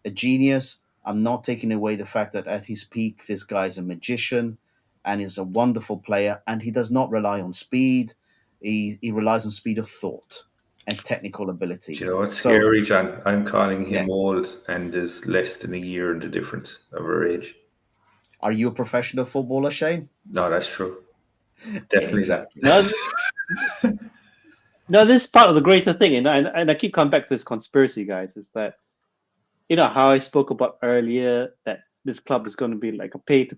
a genius. I'm not taking away the fact that at his peak, this guy's a magician and is a wonderful player, and he does not rely on speed. He relies on speed of thought and technical ability. Do you know what's scary, John? I'm calling him old, and there's less than a year in the difference of our age. Are you a professional footballer, Shane? No, that's true. Definitely exactly. No, this is part of the greater thing, and I keep coming back to this conspiracy, guys, is that, how I spoke about earlier, that this club is going to be like a pay to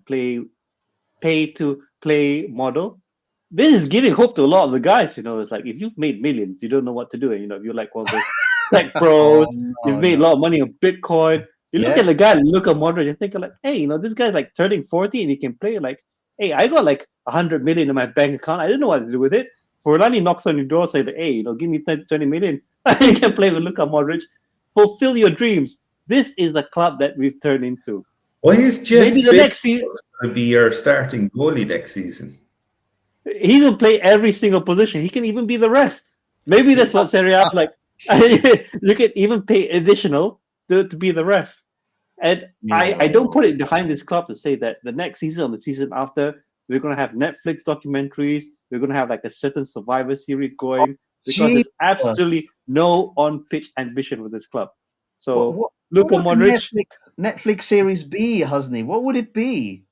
play model. This is giving hope to a lot of the guys, it's like, if you've made millions, you don't know what to do. If you're like one of those tech pros, you've made a lot of money on Bitcoin. You look at the guy, Luka Modric, and think like, hey, this guy's like turning 40 and he can play. Like, hey, I got like 100 million in my bank account. I didn't know what to do with it. Forlani knocks on your door, say that, hey, give me 20 million. I can play with Luka Modric. Fulfill your dreams. This is the club that we've turned into. Why is Jeff maybe the next season going to be our starting goalie next season? He can play every single position. He can even be the ref. Maybe that's what Serie A like. You can even pay additional to be the ref. And I don't put it behind this club to say that the next season or the season after, we're going to have Netflix documentaries. We're going to have like a certain Survivor series going, because there's absolutely no on-pitch ambition with this club. So Luka Modric. Netflix series be, Husni? What would it be?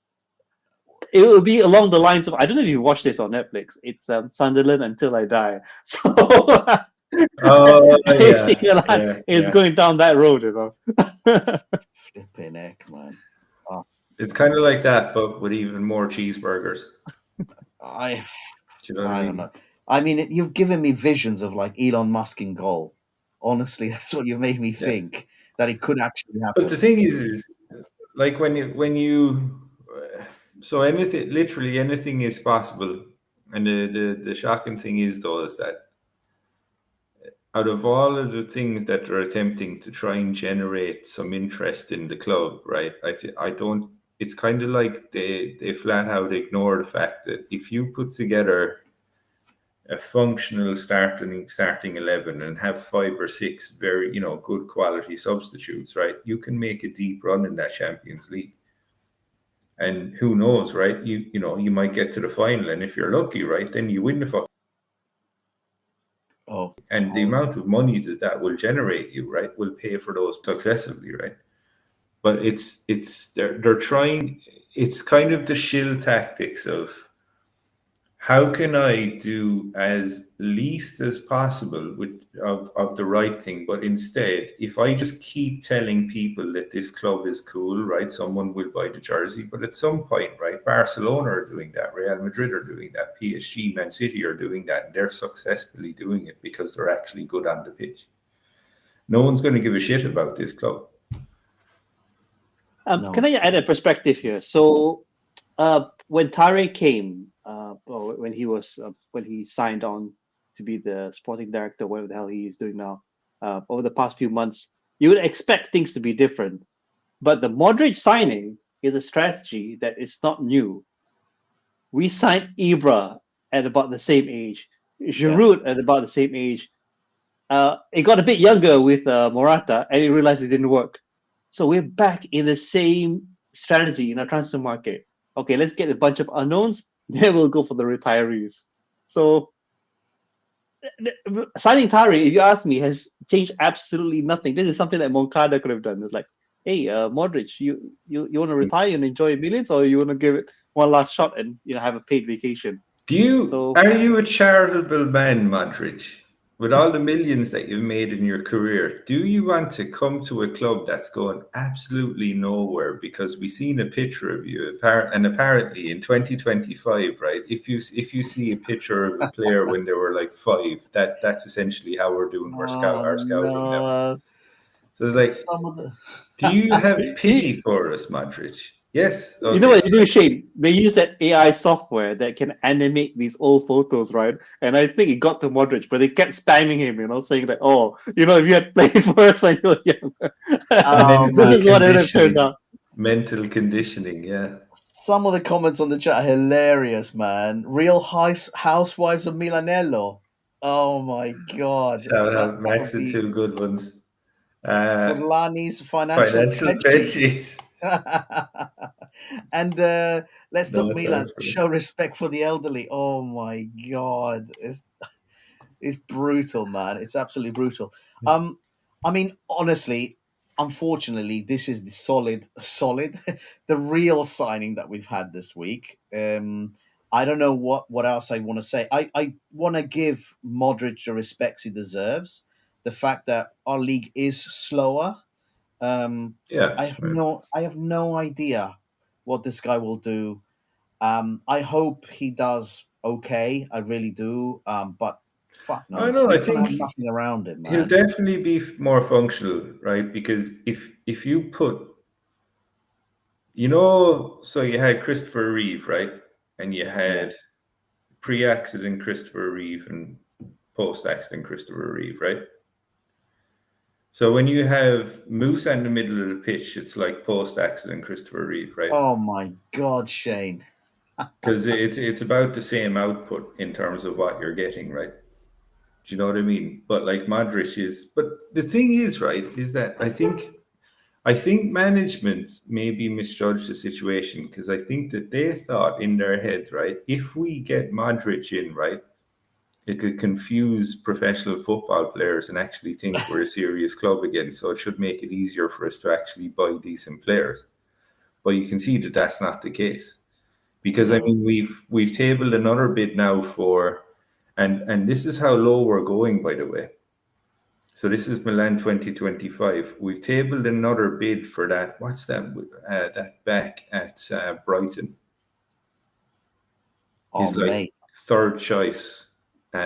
It will be along the lines of, I don't know if you watched this on Netflix. It's Sunderland Until I Die. So it's going down that road, Flipping heck, man. It's kind of like that, but with even more cheeseburgers. I don't know. I mean, you've given me visions of like Elon Musk in goal. Honestly, that's what you made me think, that it could actually happen. But the thing is like when you so literally anything is possible. And the shocking thing is though, is that out of all of the things that they're attempting to try and generate some interest in the club, right? I don't. It's kind of like they flat out ignore the fact that if you put together a functional starting 11 and have 5 or 6 very good quality substitutes, right? You can make a deep run in that Champions League. And who knows, right? You might get to the final, and if you're lucky, right, then you win the and the amount of money that will generate you, right, will pay for those successively, right? But they're trying. It's kind of the shill tactics of how can I do as least as possible of the right thing, but instead, if I just keep telling people that this club is cool, right, someone will buy the jersey. But at some point, right, Barcelona are doing that, Real Madrid are doing that, PSG, Man City are doing that, and they're successfully doing it because they're actually good on the pitch. No one's going to give a shit about this club. No. Can I add a perspective here? So when Tare came, when he signed on to be the sporting director, whatever the hell he is doing now, over the past few months, you would expect things to be different. But the Modric signing is a strategy that is not new. We signed Ibra at about the same age, Giroud at about the same age. It got a bit younger with Morata, and he realized it didn't work. So we're back in the same strategy in our transfer market. Okay, let's get a bunch of unknowns, then we'll go for the retirees. So signing Tare, if you ask me, has changed absolutely nothing. This is something that Moncada could have done. It's like, hey, Modric, you want to retire and enjoy millions, or you want to give it one last shot and have a paid vacation? Are you a charitable man, Modric? With all the millions that you've made in your career, do you want to come to a club that's going absolutely nowhere? Because we've seen a picture of you, and apparently in 2025, right? If you see a picture of a player when they were like 5, that's essentially how we're doing our scouting now. So it's like, do you have pity for us, Modric? Yes. Okay. You know what you do, Shane? They use that AI software that can animate these old photos, right? And I think it got to Modric, but they kept spamming him, saying that, if you had played for us when you were younger. This is what it would have turned out. Mental conditioning, yeah. Some of the comments on the chat are hilarious, man. Real Housewives of Milanello. Oh my God. Shout out, Max, the 2 good ones. Fulani's financial spreadsheets. And let's talk Milan. Show respect for the elderly. Oh my God, it's brutal, man. It's absolutely brutal. I mean, honestly, unfortunately, this is the solid, the real signing that we've had this week. I don't know what else I want to say. I want to give Modric the respects he deserves. The fact that our league is slower. I have no idea what this guy will do. I hope he does okay. I really do. But fuck no, he's gonna have nothing around him, man. He'll definitely be more functional, right? Because if you put, so you had Christopher Reeve, right? And you had pre-accident Christopher Reeve and post-accident Christopher Reeve, right? So when you have Musa in the middle of the pitch, it's like post-accident Christopher Reeve, right? Oh my God, Shane! Because it's about the same output in terms of what you're getting, right? Do you know what I mean? But like Modric is, but the thing is, right, is that I think management maybe misjudged the situation, because I think that they thought in their heads, right, if we get Modric in, right, it'll confuse professional football players and actually think we're a serious club again. So it should make it easier for us to actually buy decent players. But you can see that that's not the case, because I mean we've tabled another bid now for, and this is how low we're going, by the way. So this is Milan 2025. We've tabled another bid for that. What's that? That back at Brighton. He's like third choice.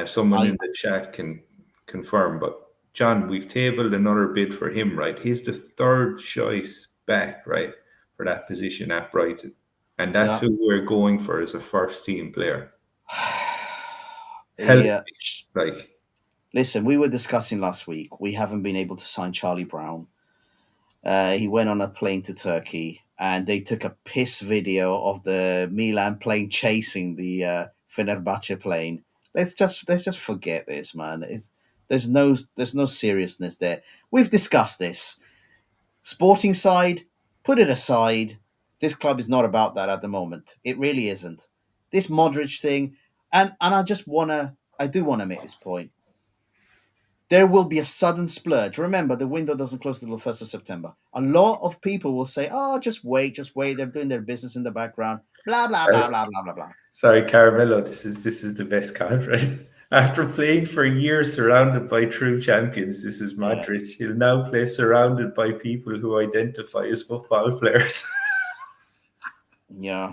Someone in the chat can confirm, but John, we've tabled another bid for him, right? He's the third choice back, right, for that position at Brighton, and that's who we're going for as a first team player. Like, Listen, we were discussing last week. We haven't been able to sign Charlie Brown. He went on a plane to Turkey, and they took a piss video of the Milan plane chasing the Fenerbahce plane. Let's just forget this, man. There's no seriousness there. We've discussed this. Sporting side, put it aside. This club is not about that at the moment. It really isn't. This Modric thing, and I do want to make this point. There will be a sudden splurge. Remember, the window doesn't close until the 1st of September. A lot of people will say, oh, just wait. They're doing their business in the background. Blah, blah, blah, blah, blah, blah, blah. Sorry, Caramello, this is the best card, right? After playing for years surrounded by true champions, this is Modric. Yeah. He'll now play surrounded by people who identify as football players. Yeah.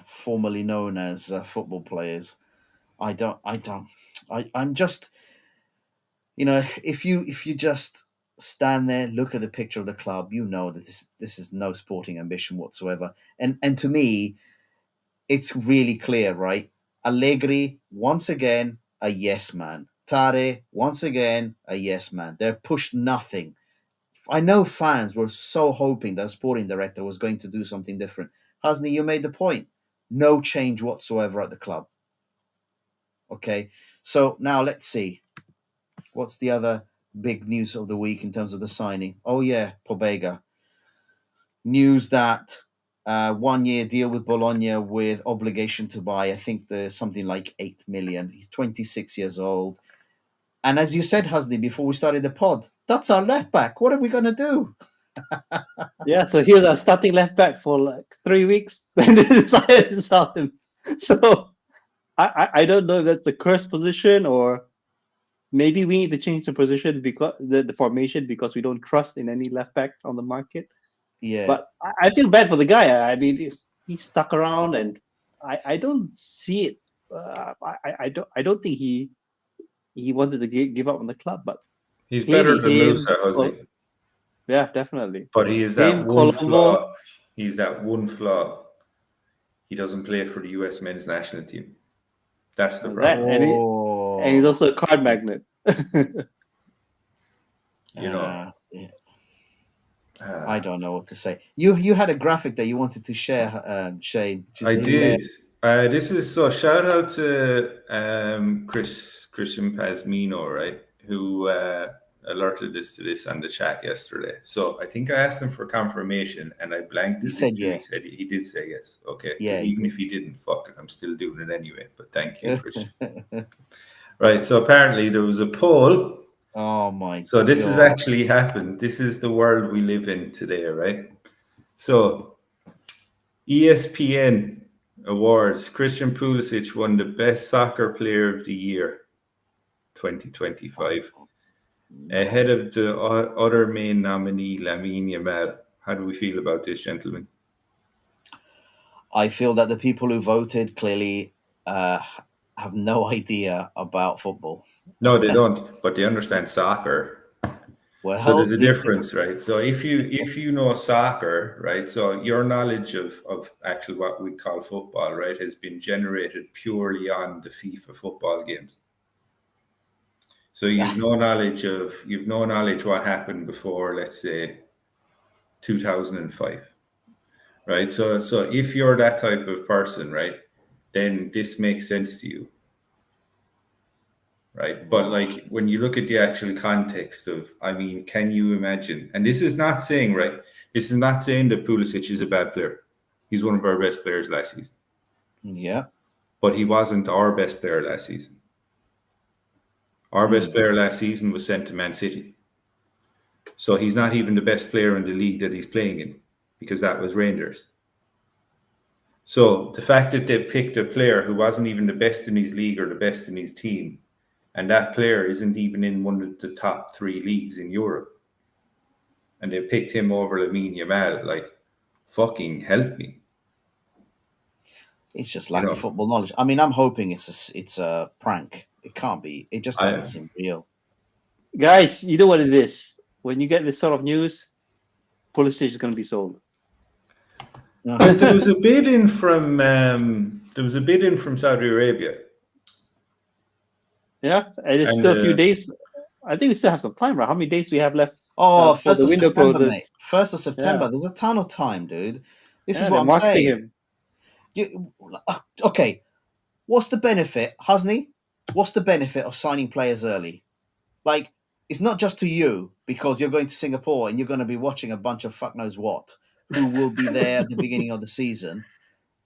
Formerly known as football players. I'm just... if you just stand there, look at the picture of the club, you know that this is no sporting ambition whatsoever. And to me, it's really clear, right? Allegri, once again, a yes man. Tare, once again, a yes man. They're pushed nothing. I know fans were so hoping that a sporting director was going to do something different. Husni, you made the point. No change whatsoever at the club. Okay, so now let's see. What's the other big news of the week in terms of the signing? Oh, yeah, Pobega. News that 1 year deal with Bologna with obligation to buy, I think there's something like 8 million. He's 26 years old. And as you said, Husni, before we started the pod, that's our left back. What are we going to do? Yeah, so here's our starting left back for like 3 weeks. Then they decided to sell him. So I don't know if that's a cursed position, or maybe we need to change the position, because the formation, because we don't trust in any left back on the market. Yeah. But I feel bad for the guy. I mean, he stuck around, and I don't see it. I don't think he wanted to give up on the club, but he's better than Musa, Husni. Yeah, definitely. But he is that one flaw. He's that one flaw. He doesn't play for the US men's national team. That's the problem. And he's also a card magnet. I don't know what to say. You had a graphic that you wanted to share, Shane. I did. This is so shout out to Christian Pazmino, right? Who alerted us to this on the chat yesterday. So I think I asked him for confirmation, and I blanked. He said yes. He did say yes. Okay. Yeah. Even if he didn't, fuck it, I'm still doing it anyway. But thank you, Christian. Right. So apparently there was a poll. Oh my God. So this has actually happened. This is the world we live in today, right? So ESPN Awards, Christian Pulisic won the Best Soccer Player of the Year 2025. Ahead of the other main nominee, Lamine Yamal. How do we feel about this, gentlemen? I feel that the people who voted clearly have no idea about football. No, they don't, but they understand soccer. Well, so there's a difference, right? So if you know soccer, right, so your knowledge of actually what we call football, right, has been generated purely on the FIFA football games. So you've no knowledge what happened before, let's say, 2005, right? So if you're that type of person, right, then this makes sense to you, right? But like when you look at the actual context of, I mean, can you imagine? And this is not saying, right, this is not saying that Pulisic is a bad player. He's one of our best players last season. Yeah. But he wasn't our best player last season. Our best player last season was sent to Man City. So he's not even the best player in the league that he's playing in, because that was Rangers. So the fact that they've picked a player who wasn't even the best in his league or the best in his team, and that player isn't even in one of the top 3 leagues in Europe, and they picked him over Lamine Yamal, like, fucking help me. It's just lack of football knowledge. I mean, I'm hoping it's a prank. It can't be. It just doesn't seem real. Guys, you know what it is. When you get this sort of news, Pulisic is going to be sold. There was a bid in from Saudi Arabia. Yeah, and it's And still a few days. I think we still have some time, right? How many days we have left Oh, for 1st the of window September, closes? mate. 1st of September. Yeah, There's a ton of time, dude. This is yeah, what they're I'm marketing saying. him. Okay, what's the benefit, Husni? What's the benefit of signing players early? Like, it's not just to you because you're going to Singapore and you're going to be watching a bunch of fuck knows what who will be there at the beginning of the season,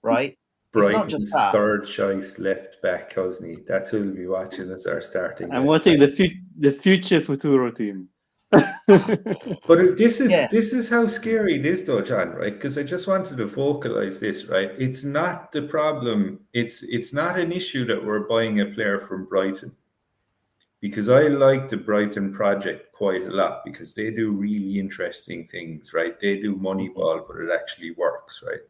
right? It's not just Brighton's that. third choice left back, Husney. That's who will be watching as our starting. I'm left watching back. the future Futuro team. But this Yeah. is how scary it is, though, John. Right? Because I just wanted to vocalize this. Right? It's not the problem. It's not an issue that we're buying a player from Brighton. Because I like the Brighton project quite a lot because they do really interesting things. Right? They do Moneyball, but it actually works. Right?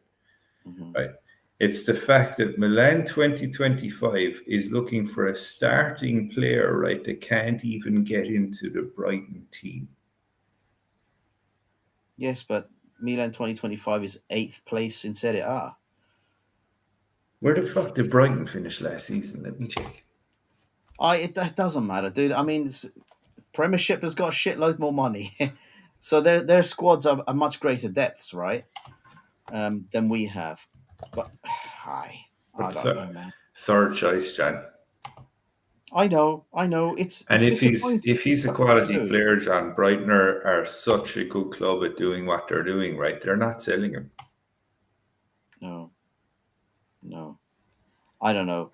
Mhm. Right. It's the fact that Milan 2025 is looking for a starting player, right, that can't even get into the Brighton team. Yes, but Milan 2025 is 8th place in Serie A. Where the fuck did Brighton finish last season? Let me check. It doesn't matter, dude. I mean, Premiership has got a shitload more money. So their squads are much greater depths, right? Than we have. But I don't know, man. Third choice, John. I know. It's disappointing. if he's a quality player, John, Brighton are such a good club at doing what they're doing, right? They're not selling him. No. I don't know.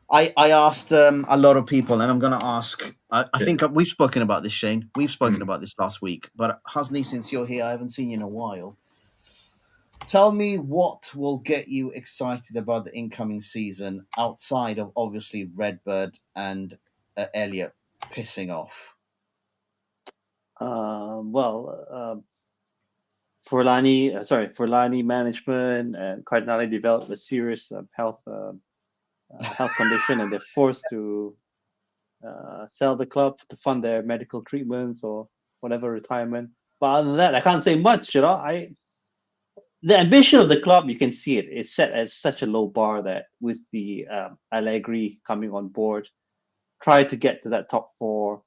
I asked a lot of people, and I'm going to ask. I think we've spoken about this, Shane. We've spoken about this last week. But Husni, since you're here, I haven't seen you in a while. Tell me what will get you excited about the incoming season outside of obviously RedBird and Elliot pissing off. Forlani management and Cardinale developed a serious health condition, and they're forced to sell the club to fund their medical treatments or whatever retirement. But other than that, I can't say much. The ambition of the club, you can see it. It's set at such a low bar that with the Allegri coming on board, try to get to that top four,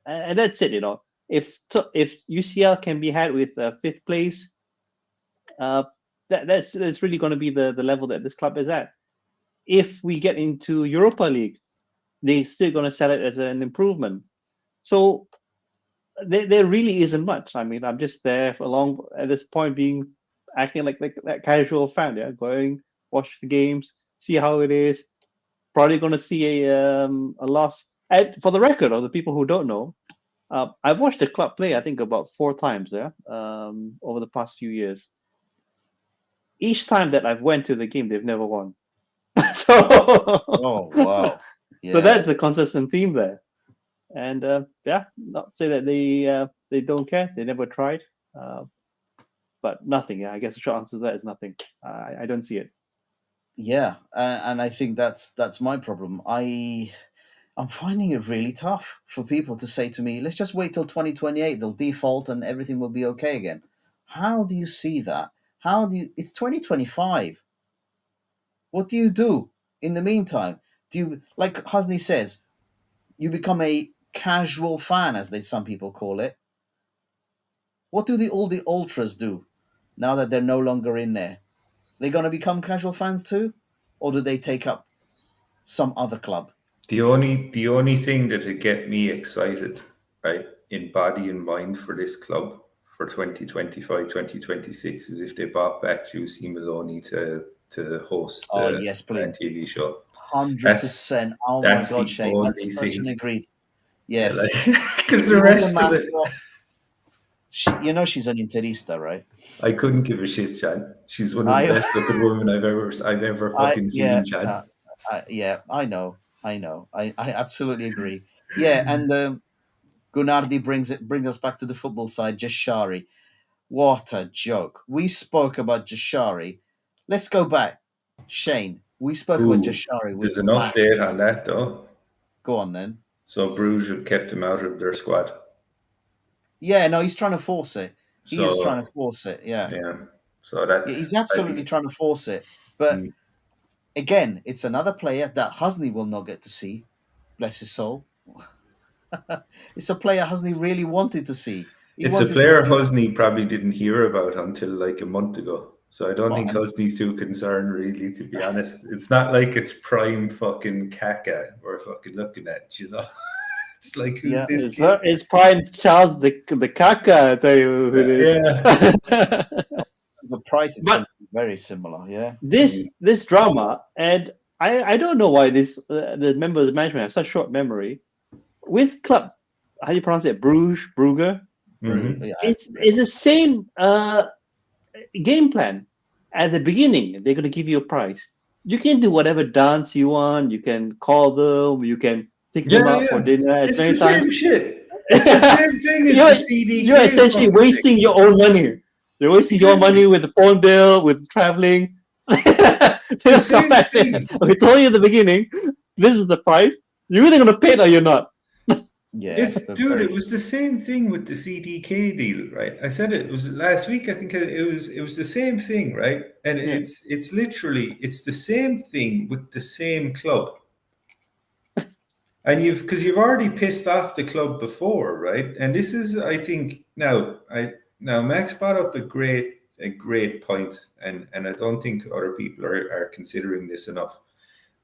and that's it. If UCL can be had with 5th place, that's really going to be the level that this club is at. If we get into Europa League, they're still going to sell it as an improvement. So there really isn't much. I mean, I'm just there along at this point, acting like that casual fan, going watch the games, see how it is. Probably going to see a loss. And for the record, of the people who don't know, I've watched the club play, I think, about 4 times over the past few years. Each time that I've went to the game, they've never won. Oh wow! Yeah. So that's a consistent theme there. And not say that they don't care. They never tried. But nothing. Yeah, I guess the short answer to that is nothing. I don't see it. Yeah, and I think that's my problem. I'm finding it really tough for people to say to me, "Let's just wait till 2028. They'll default and everything will be okay again." How do you see that? It's 2025. What do you do in the meantime? Do you, like Husni says, you become a casual fan, as some people call it? What do all the ultras do now that they're no longer in there? They're going to become casual fans too, or do they take up some other club? The only thing that would get me excited, right, in body and mind for this club for 2025, 2026 is if they brought back Giuseppe Maloney to host yes, please. TV show. 100%. Oh my God, Shane, that's such an agreed. Yes, because the rest of it. She's an Interista, right? I couldn't give a shit, Chad. She's one of the best looking women I've ever fucking seen, Chad. I know. I absolutely agree. Yeah, and Gunardi brings us back to the football side. Jashari, what a joke! We spoke about Jashari. Let's go back, Shane. We spoke about Jashari. There's an update on that, though. Go on then. So Bruges have kept him out of their squad. Yeah, no, he's trying to force it. He's trying to force it. Yeah. So he's absolutely trying to force it. But again, it's another player that Husni will not get to see. bless his soul. It's a player Husni really wanted to see. It's a player Husni probably didn't hear about until like a month ago. So I don't think Husni's too concerned, really, to be honest. It's not like it's prime fucking Kaka we're fucking looking at, you know? It's like, who's this kid? It's prime Charles the Kaka, I tell you who it is. Yeah. The price is very similar, yeah. This drama, and I don't know why the members of the management have such short memory. With club, how do you pronounce it? Brugge? Mm-hmm. It's the same game plan. At the beginning, they're going to give you a prize. You can do whatever dance you want. You can call them. You can take them out for dinner. It's the same shit. It's the same thing as the CDK. You're essentially wasting your own money. You're wasting your money with the phone bill, with traveling. We told you at the beginning, this is the price. You're either going to pay it or you're not. Yeah, it was the same thing with the CDK deal, right? I said it was last week. I think it was the same thing, right? And it's literally the same thing with the same club. And because you've already pissed off the club before, right? And this is, I think, now Max brought up a great point, and I don't think other people are considering this enough.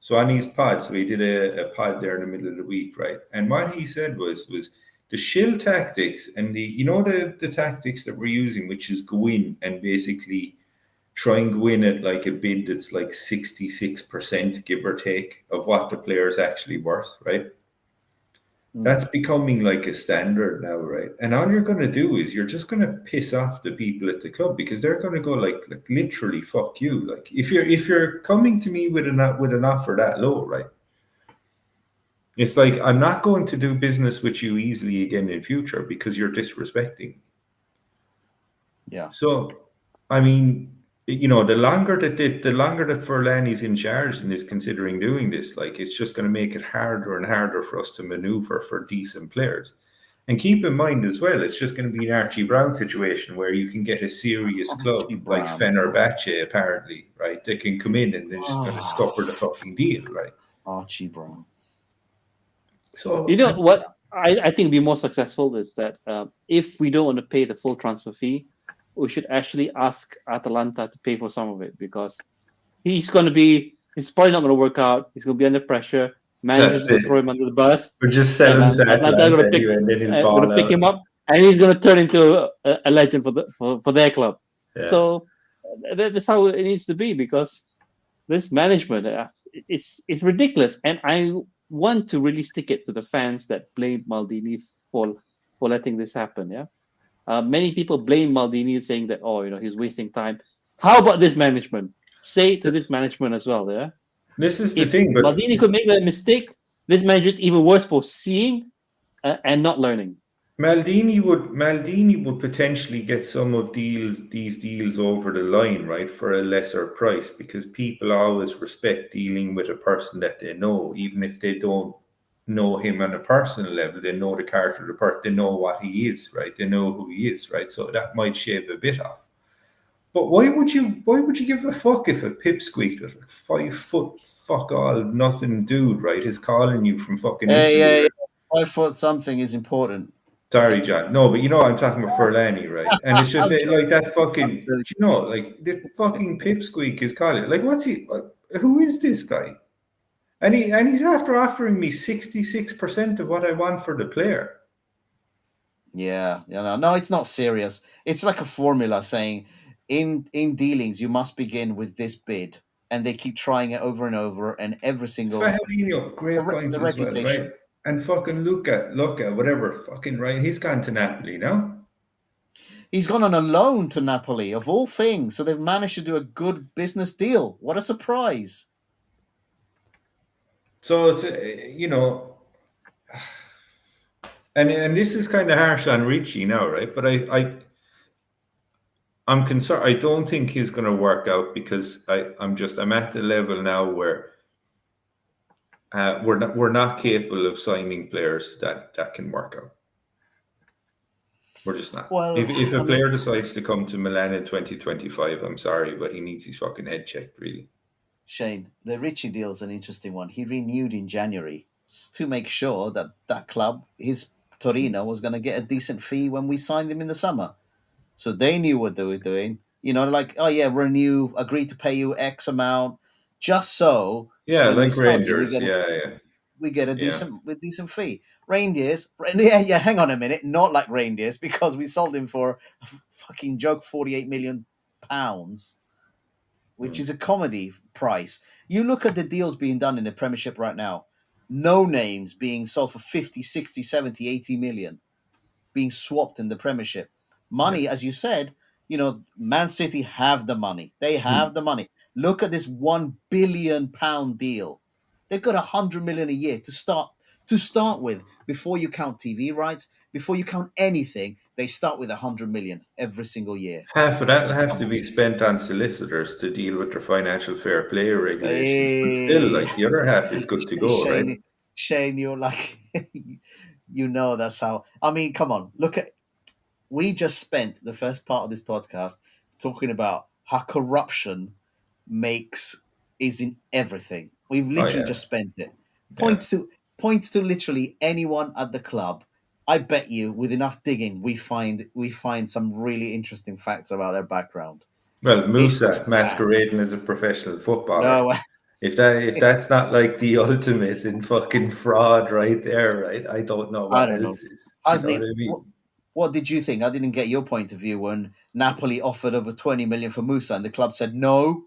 So on his pod, so he did a pod there in the middle of the week, right? And what he said was the shill tactics and the tactics that we're using, which is go in and basically try and go in at like a bid that's like 66%, give or take, of what the player's actually worth, right? That's becoming like a standard now, right? And all you're going to do is you're just going to piss off the people at the club because they're going to go like literally fuck you. Like if you're coming to me with an offer that low, right? It's like I'm not going to do business with you easily again in future because you're disrespecting. Yeah. So, I mean, the longer that Furlani's in charge and is considering doing this, like it's just going to make it harder and harder for us to maneuver for decent players. And keep in mind as well, it's just going to be an Archie Brown situation where you can get a serious club like Fenerbahce, apparently, right? They can come in and they're just going to scupper the fucking deal, right? Archie Brown. So what I think would be more successful is that if we don't want to pay the full transfer fee, we should actually ask Atalanta to pay for some of it because it's probably not going to work out. He's going to be under pressure. Managers going to throw him under the bus. Or just sell him to Atalanta going to pick him up, and he's going to turn into a legend for their club. Yeah. So that's how it needs to be because this management, it's ridiculous. And I want to really stick it to the fans that blame Maldini for letting this happen. Yeah. Many people blame Maldini saying that, he's wasting time. How about this management? Say to this management as well, yeah? This is the thing. But Maldini could make that mistake, this manager is even worse for seeing and not learning. Maldini would potentially get some of these deals over the line, right, for a lesser price because people always respect dealing with a person that they know, even if they don't know him on a personal level. They know the character of the person, they know what he is, right? They know who he is, right? So that might shave a bit off. But why would you give a fuck if a pipsqueak that's like 5 foot fuck all nothing dude, right, is calling you from fucking yeah. 5 foot something is important. Sorry, John. No, but I'm talking about Furlani, right? And it's just like that fucking like the fucking pipsqueak is calling. Like, what's he? Who is this guy? And he's after offering me 66% of what I want for the player. Yeah, no, it's not serious. It's like a formula saying in dealings you must begin with this bid, and they keep trying it over and over, and every single great point as well, right? And fucking Luca, whatever, fucking right. He's gone to Napoli now. He's gone on a loan to Napoli, of all things. So they've managed to do a good business deal. What a surprise! So it's and this is kind of harsh on Ricci now, right? But I'm concerned. I don't think he's going to work out because I'm at the level now where we're not capable of signing players that can work out. We're just not. Well, if a player decides to come to Milan in 2025, I'm sorry, but he needs his fucking head checked, really. Shane, the Ricci deal is an interesting one. He renewed in January. to make sure that that club, his Torino, was going to get a decent fee when we signed him in the summer. So they knew what they were doing. You know, like, oh yeah, renew, agree to pay you X amount, just so Yeah, when we like sell you, Rangers. we get a Yeah. decent fee. Reindeers, yeah, hang on a minute, not like Reindeers, because we sold him for a fucking joke £48 million, which is a comedy price. You look at the deals being done in the Premiership right now, no names being sold for 50, 60, 70, 80 million, being swapped in the Premiership. Money, as you said, you know, Man City have the money. They have the money. Look at this £1 billion deal. They've got 100 million a year to start with. Before you count TV rights, before you count anything, they start with 100 million every single year. Half of that will have to be spent on solicitors to deal with their financial fair play regulations. But still, like, the other half is good to go, right? Shane, you're like, you know, that's how. I mean, come on, look at. We just spent the first part of this podcast talking about how corruption is in everything. We've literally just spent it. Point to literally anyone at the club. I bet you, with enough digging, we find some really interesting facts about their background. Well, Musa masquerading as a professional footballer. No, if that's not like the ultimate in fucking fraud right there, right? I don't know what else is. Husni, you know what I mean? What did you think? I didn't get your point of view when Napoli offered over 20 million for Musa and the club said no.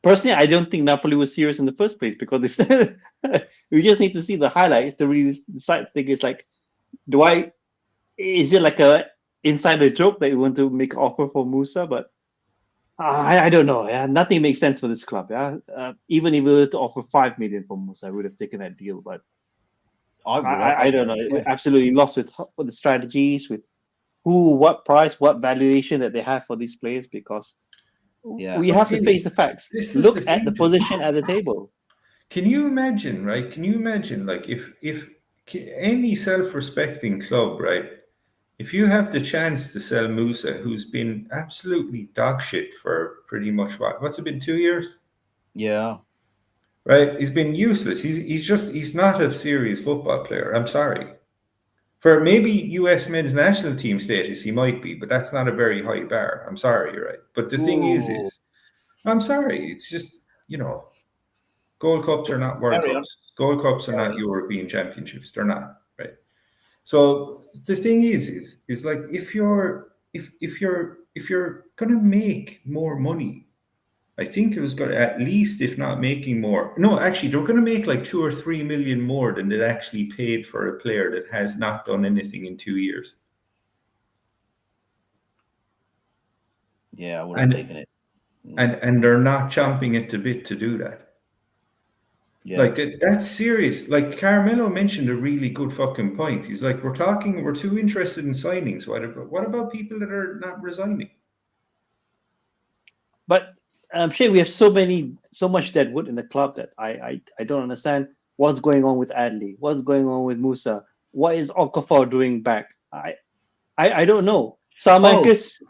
Personally, I don't think Napoli was serious in the first place, because if we just need to see the highlights to really decide. Thing is like, is it like a insider joke that you want to make an offer for Musa? But I don't know. Yeah, nothing makes sense for this club. Yeah, even if we were to offer 5 million for Musa, I would have taken that deal. But I don't know. Yeah. Absolutely lost with the strategies, with who, what price, what valuation that they have for these players, because we have to face the facts. Look at the position at the table. Can you imagine, right? Can you imagine, like, if any self-respecting club, right, if you have the chance to sell Musa, who's been absolutely dog shit for pretty much what's it been, 2 years? Yeah. Right? He's been useless. He's not a serious football player. I'm sorry. For maybe US men's national team status, he might be, but that's not a very high bar. I'm sorry, right? But the thing is, I'm sorry. It's just, you know, Gold Cups are not World Cups. Gold Cups are not European Championships. They're not, right? So the thing is like, if you're gonna make more money, I think it was going to, at least, if not making more. No, actually, they're going to make like 2 or 3 million more than they actually paid for a player that has not done anything in 2 years. Yeah, I would have taken it. And they're not chomping at the bit to do that. Yeah. Like, that's serious. Like, Carmelo mentioned a really good fucking point. He's like, we're too interested in signings. What about people that are not resigning? But I'm sure we have so much dead wood in the club that I don't understand what's going on with Adley, what's going on with Musa, what is Okafor doing back? I don't know. Salmakas,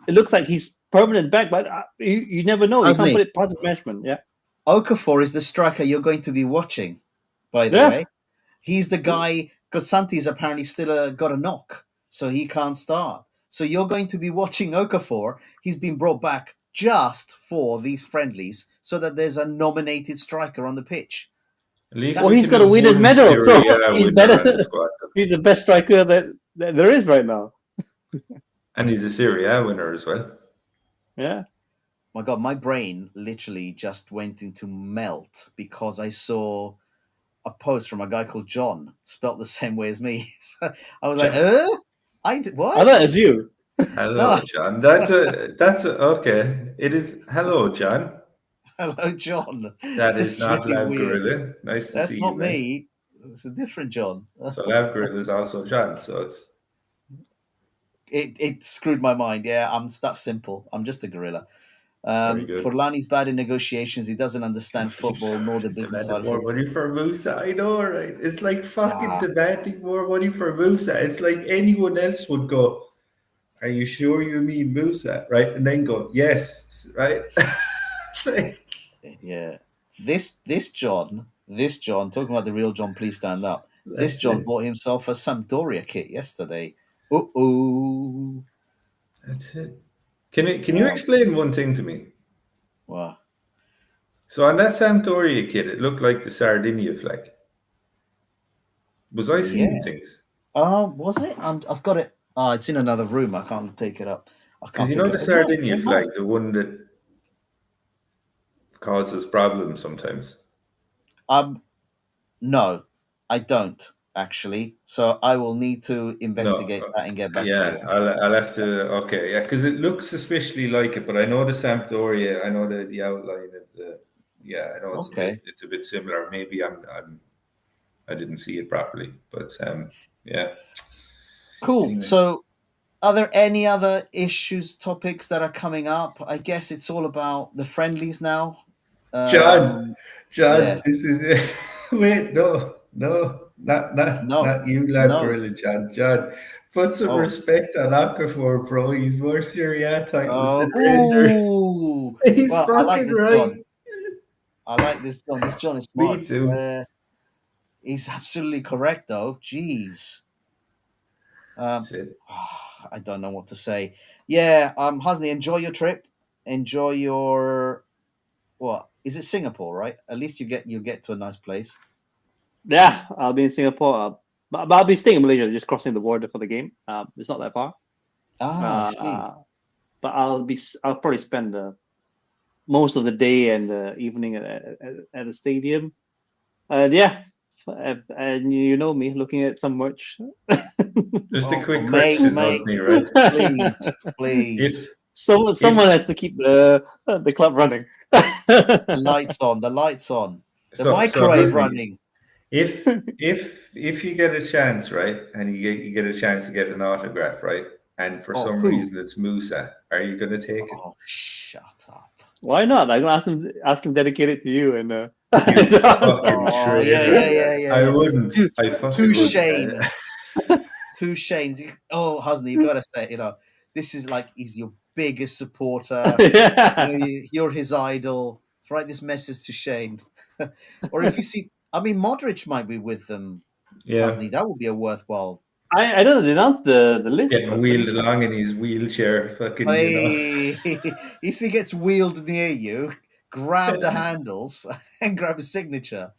it looks like he's permanent back, but you never know. You can't put it past his management. Yeah. Okafor is the striker you're going to be watching, by the way. He's the guy, because Santi's apparently still got a knock, so he can't start. So you're going to be watching Okafor. He's been brought back just for these friendlies, so that there's a nominated striker on the pitch. He's got to win his medal, so he's better. He's the best striker that there is right now. And he's a Serie A winner as well. Yeah. My God, my brain literally just went into melt because I saw a post from a guy called John, spelt the same way as me. So I was like, what? I thought it was you. Hello, John. That's okay. It is. Hello, John. Hello, John. That is not really Labgorilla. Nice to see you. That's not me. It's a different John. So Labgorilla is also John. So it screwed my mind. Yeah, that's simple. I'm just a gorilla. Forlani's bad in negotiations. He doesn't understand football nor the business side of football. More money for Musa. I know, right? It's like fucking demanding more money for Musa. It's like anyone else would go, are you sure you mean Musa? Right? And then go, yes, right? Yeah. This John, talking about the real John, please stand up. This That's John it. bought himself a Sampdoria kit yesterday. Uh-oh. That's it. Can you explain one thing to me? Wow. So on that Sampdoria kit, it looked like the Sardinia flag. Was I seeing Yeah. things? Was it? I've got it. Oh, it's in another room. I can't take it up. I Because can't you pick know it the up. Sardinia flag, the one that causes problems sometimes. No, I don't actually. So I will need to investigate No, that and get back to yeah, you. I'll have to. Okay, yeah, because it looks suspiciously like it, but I know the Sampdoria. I know the outline of the. Yeah, I know Okay. it's a bit similar. Maybe I didn't see it properly, but yeah. Cool. Anyway, So are there any other issues, topics that are coming up? I guess it's all about the friendlies now. John, Yeah. this is wait, no, not you, No. Labgorilla, John. Put some Oh. respect on Okafor, bro. He's more Serie A titles than Render. Ooh. He's Well, I like fucking this right. John. I like this John. This John is Me smart. too. He's absolutely correct, though. Jeez. That's it. I don't know what to say. Yeah, Husni, enjoy your trip. Enjoy your what? Is it Singapore, right? At least you get to a nice place. Yeah, I'll be in Singapore, but I'll be staying in Malaysia, just crossing the border for the game. It's not that far. I see. But I'll probably spend most of the day and the evening at the stadium. And yeah, and you know me looking at some merch. Just a quick mate, question, Husni, right? please. Someone has to keep the club running. The lights on. The microwave Husni, running. if you get a chance, right, and you get a chance to get an autograph, right, and for some reason it's Musa, are you going to take it? Oh, shut up. Why not? I'm gonna ask him dedicate it to you and You fucking traitor. Yeah. I wouldn't. I fucking To wouldn't. Shane. To Shane's. Oh, Husni, you gotta say, this is like he's your biggest supporter. You're his idol. Write this message to Shane. Or if you see, Modric might be with them. Yeah. Husni, that would be a worthwhile. I don't know. They announced the list. Getting wheeled along in his wheelchair, fucking. If he gets wheeled near you, grab the handles and grab his signature.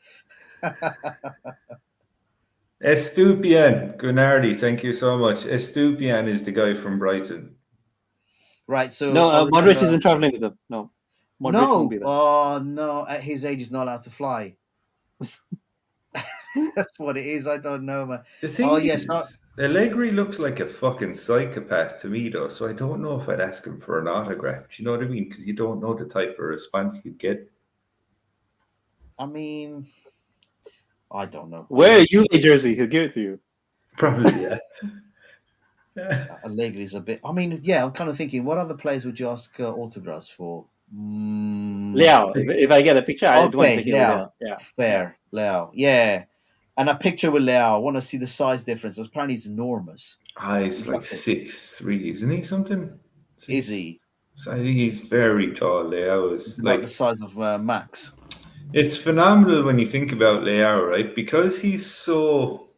Estupian, Gunardi, thank you so much. Estupian is the guy from Brighton. Right, so no, Modric isn't traveling with them. No, Modric won't be there. Oh no! At his age, he's not allowed to fly. That's what it is. I don't know, man. The thing is, Allegri looks like a fucking psychopath to me, though. So I don't know if I'd ask him for an autograph. Do you know what I mean? Because you don't know the type of response you'd get. I mean, I don't know. Wear you a jersey, he'll give it to you. Probably, yeah. Allegri's a bit. I mean, yeah. I'm kind of thinking, what other players would you ask autographs for? Leao. If I get a picture, I want to take Leao. Yeah. Fair, Leao. Yeah. And a picture with Leao. I want to see the size difference. Apparently, he's enormous. He's like 6'3", isn't he? Something? Is he? So I think he's very tall. Leao is like the size of Max. It's phenomenal when you think about Leao, right? Because he's so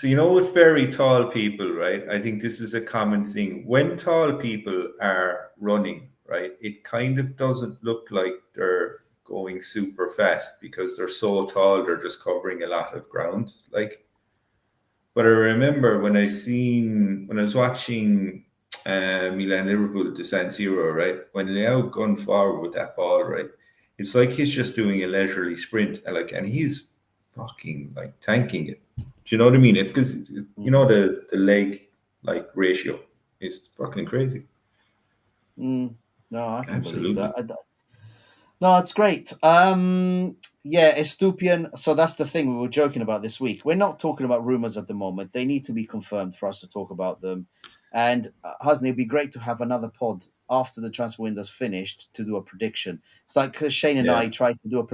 you know, with very tall people, right? I think this is a common thing. When tall people are running, right, it kind of doesn't look like they're going super fast because they're so tall, they're just covering a lot of ground. But I remember when I was watching Milan Liverpool to San Siro, right? When Leao gunned forward with that ball, right? It's like he's just doing a leisurely sprint, and he's fucking tanking it. Do you know what I mean? It's because you know the leg ratio is fucking crazy. No, I can Absolutely. believe that. No, it's great. Yeah, Estupian. So that's the thing we were joking about this week. We're not talking about rumors at the moment. They need to be confirmed for us to talk about them. And Husni, it'd be great to have another pod after the transfer window's finished to do a prediction. It's like Shane and I tried to do a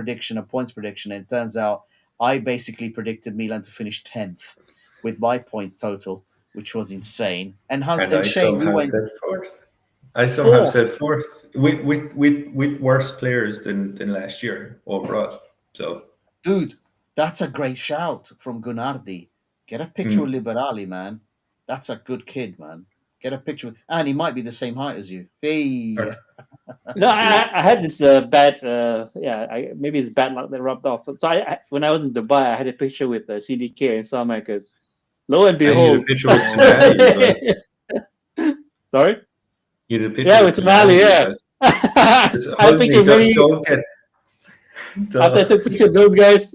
points prediction, and it turns out I basically predicted Milan to finish 10th with my points total, which was insane. And Shane, you went. I somehow Fourth. said fourth with worse players than last year overall. So, Dude, that's a great shout from Gunardi. Get a picture with Liberali, man. That's a good kid, man. Get a picture with, and he might be the same height as you. Hey, No, I had this bad, maybe it's bad luck that rubbed off. So when I was in Dubai, I had a picture with CDK and Salma because lo and you had a behold, picture with Tonali as well. Sorry, You had a picture with Tonali, as well. I had a Husni, picture many don't get. after I took a picture of those guys.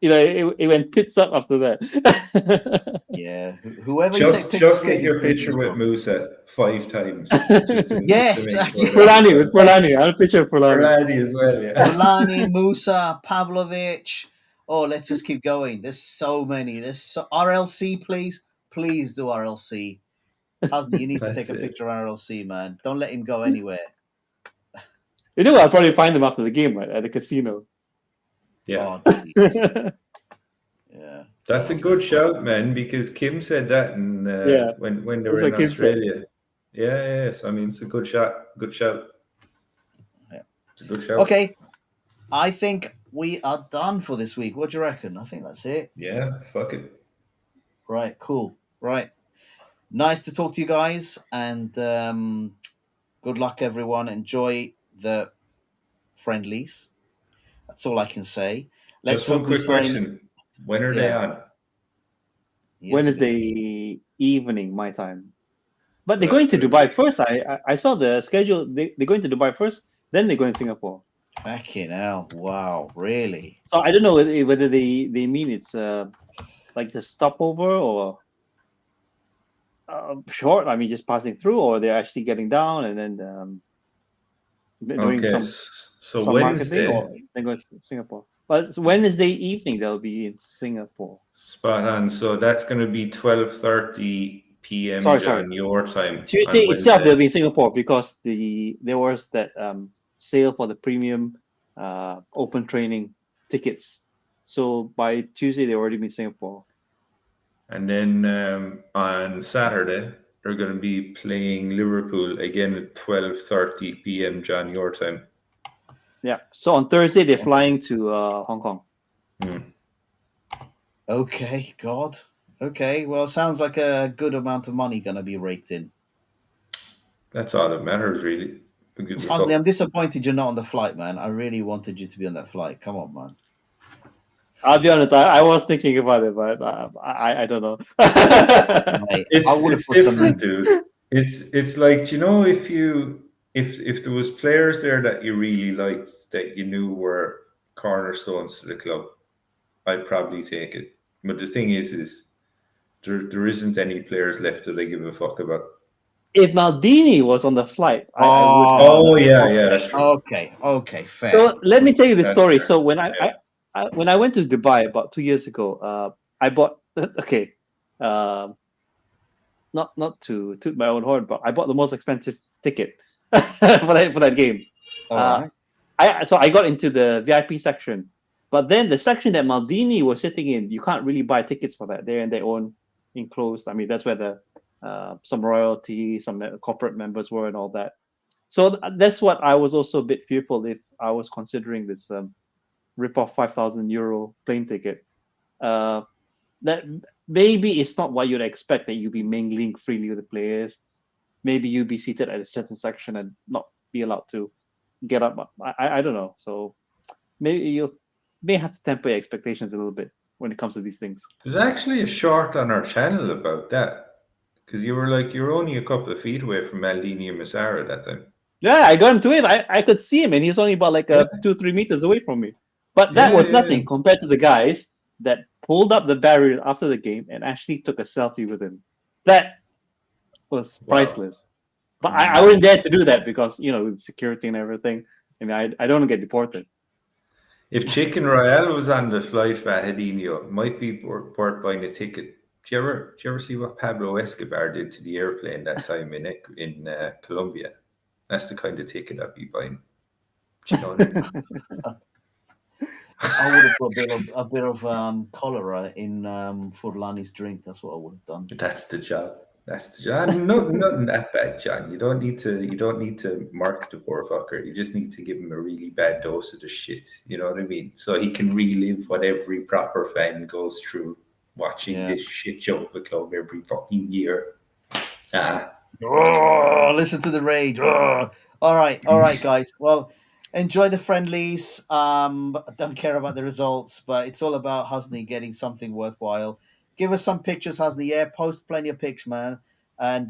It went tits up after that. yeah. Whoever you take pictures Just with get your is pretty picture with good. Musa 5 times. Just to, Yes. to make sure Fulani, with Fulani. I had a picture of Fulani. Fulani as well, yeah. Fulani, Musa, Pavlovic. Oh, let's just keep going. There's so many. RLC, please. Please do RLC. Husni, you need to take a picture of RLC, man. Don't let him go anywhere. You know, I'll probably find them after the game, right? At the casino. Yeah. Oh, jeez. Yeah. That's a good shout, man, because Kim said that in, when they were in Australia. Yeah. So, I mean, it's a good shot. Good shout. Yeah. It's a good shout. Okay. I think we are done for this week. What do you reckon? I think that's it. Yeah, fuck it. Right, cool. Right. Nice to talk to you guys, and good luck, everyone. Enjoy the friendlies. That's all I can say. Let's Just one quick question. When are they on? Wednesday evening, my time. But they're going to Dubai first. I saw the schedule. They're going to Dubai first, then they're going to Singapore. Fucking hell. Wow, really? So I don't know whether they mean it's like the stopover or short. I mean, just passing through, or they're actually getting down and then doing some Wednesday, marketing, or they're going to Singapore. But it's Wednesday evening they'll be in Singapore. Spot on. So that's going to be 12:30 p.m. on your time. Tuesday itself they'll be in Singapore because there was that sale for the premium open training tickets. So by Tuesday they already be in Singapore. And then on Saturday they're going to be playing Liverpool again at 12:30 p.m. John your time. Yeah. So on Thursday they're flying to Hong Kong. Okay, God. Okay, well, sounds like a good amount of money going to be raked in. That's all that matters, really. Honestly, I'm disappointed you're not on the flight, man. I really wanted you to be on that flight. Come on, man. I'll be honest, I was thinking about it, but I don't know. Mate, it's different, dude. It's like, you know, if there was players there that you really liked that you knew were cornerstones to the club, I'd probably take it. But the thing is there isn't any players left that I give a fuck about. If Maldini was on the flight, I would. Oh yeah, that's true. Okay, fair. So let me tell you the story. Fair. So when I went to Dubai about 2 years ago, I bought not to toot my own horn, but I bought the most expensive ticket for that game. Right. So I got into the VIP section, but then the section that Maldini was sitting in, you can't really buy tickets for that. They're in their own enclosed. I mean, that's where the some royalty, some corporate members were, and all that. So that's what I was also a bit fearful if I was considering this rip-off €5,000 plane ticket. That maybe it's not what you'd expect, that you'd be mingling freely with the players. Maybe you'd be seated at a certain section and not be allowed to get up. I don't know. So maybe you may have to temper your expectations a little bit when it comes to these things. There's actually a short on our channel about that. Because you were only a couple of feet away from Maldini and Massara that time. Yeah, I got him to him. I could see him, and he was only about 2-3 meters away from me. But that was nothing compared to the guys that pulled up the barrier after the game and actually took a selfie with him. That was priceless. But I wouldn't dare to do that because, with security and everything. I mean, I don't want to get deported. If Chicken Royale was on the flight for Hadinho, it might be worth buying a ticket. Do you ever see what Pablo Escobar did to the airplane that time in Colombia? That's the kind of ticket I'd be buying. Do you know what I mean? I would have put a bit of cholera in Furlani's drink. That's what I would have done. That's the job. That's the John. No, nothing that bad, John. You don't need to mark the poor fucker. You just need to give him a really bad dose of the shit. You know what I mean? So he can relive what every proper fan goes through watching this shit show of a club every fucking year. Oh, listen to the rage. Oh. All right, guys. Well, enjoy the friendlies. I don't care about the results, but it's all about Husni getting something worthwhile. Give us some pictures, Husni. Yeah, post plenty of pics, man. And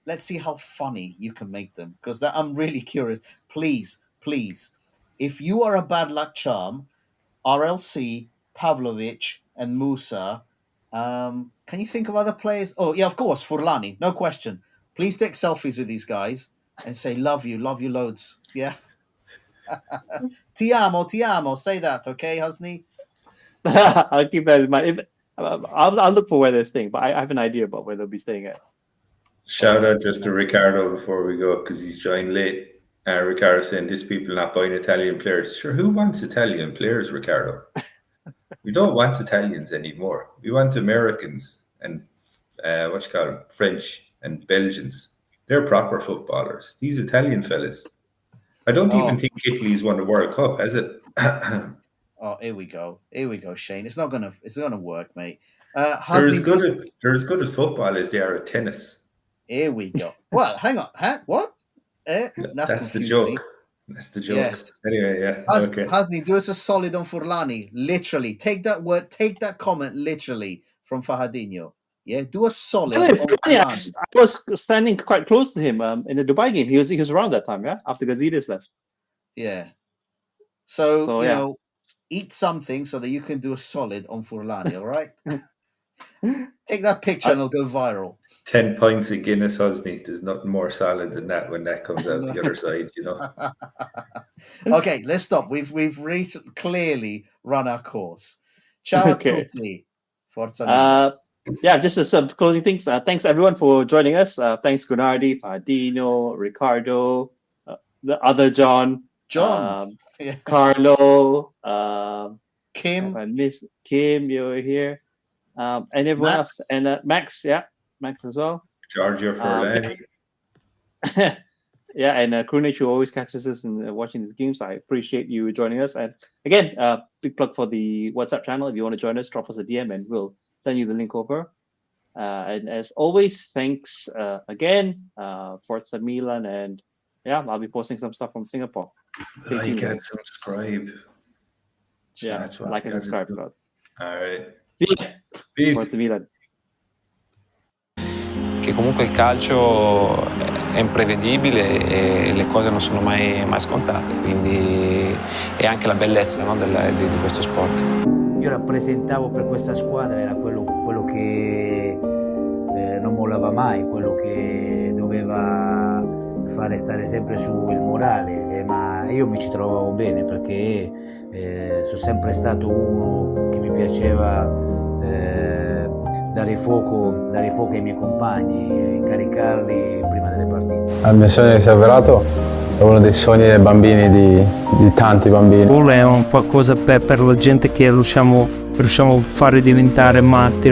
let's see how funny you can make them, because I'm really curious. Please, if you are a bad luck charm, RLC, Pavlovic, and Musa. Can you think of other players? Oh, yeah, of course, Furlani, no question. Please take selfies with these guys and say, love you loads. Yeah. Ti amo, say that, okay, Husni? I'll keep that in mind. I'll look for where they're staying, but I have an idea about where they'll be staying at. Shout out just to Ricardo before we go, because he's joined late. Ricardo saying, these people not buying Italian players. Sure, who wants Italian players, Ricardo? We don't want Italians anymore. We want Americans and French and Belgians. They're proper footballers. These Italian fellas. I don't even think Italy's won the World Cup, has it? Oh, here we go, Shane. It's not gonna work, mate. They're as good as football as they are at tennis. Here we go. Well, hang on, huh? What? That's the joke. Me. That's the joke. Yes. Anyway, yeah. Okay. Hasni, do us a solid on Furlani. Literally, take that comment literally from Fahadinho. Yeah, do a solid. I was standing quite close to him in the Dubai game. He was around that time, yeah, after Gazidis left. Yeah. So you know, eat something so that you can do a solid on Furlani. All right. Take that picture and it'll go viral. 10 pints of Guinness, Husni. There's nothing more solid than that when that comes out the other side, you know. Okay, let's stop. We've clearly run our course. Ciao a tutti. Forza. Yeah, just some closing things. Thanks everyone for joining us. Thanks Gunardi, Fadino, Ricardo, the other John, Carlo, Kim. I missed Kim. You were here. And everyone else, and Max, Max as well. Giorgio Furlani. Yeah, and Krunic, who always catches us and watching these games. I appreciate you joining us. And again, big plug for the WhatsApp channel. If you want to join us, drop us a DM and we'll send you the link over. And as always, thanks again, Forza Milan, and I'll be posting some stuff from Singapore. Like and subscribe. Yeah, that's like and subscribe. All right. Peace. Forza Milan. Che comunque il calcio è imprevedibile e le cose non sono mai scontate, quindi è anche la bellezza, no, di questo sport. Io rappresentavo per questa squadra, era quello che non mollava mai, quello che doveva fare stare sempre su il morale, ma io mi ci trovavo bene perché sono sempre stato uno che mi piaceva dare fuoco ai miei compagni, incaricarli prima delle partite. Il mio sogno di essere avverato è uno dei sogni dei bambini, di tanti bambini. È un qualcosa per la gente che riusciamo a fare diventare matti.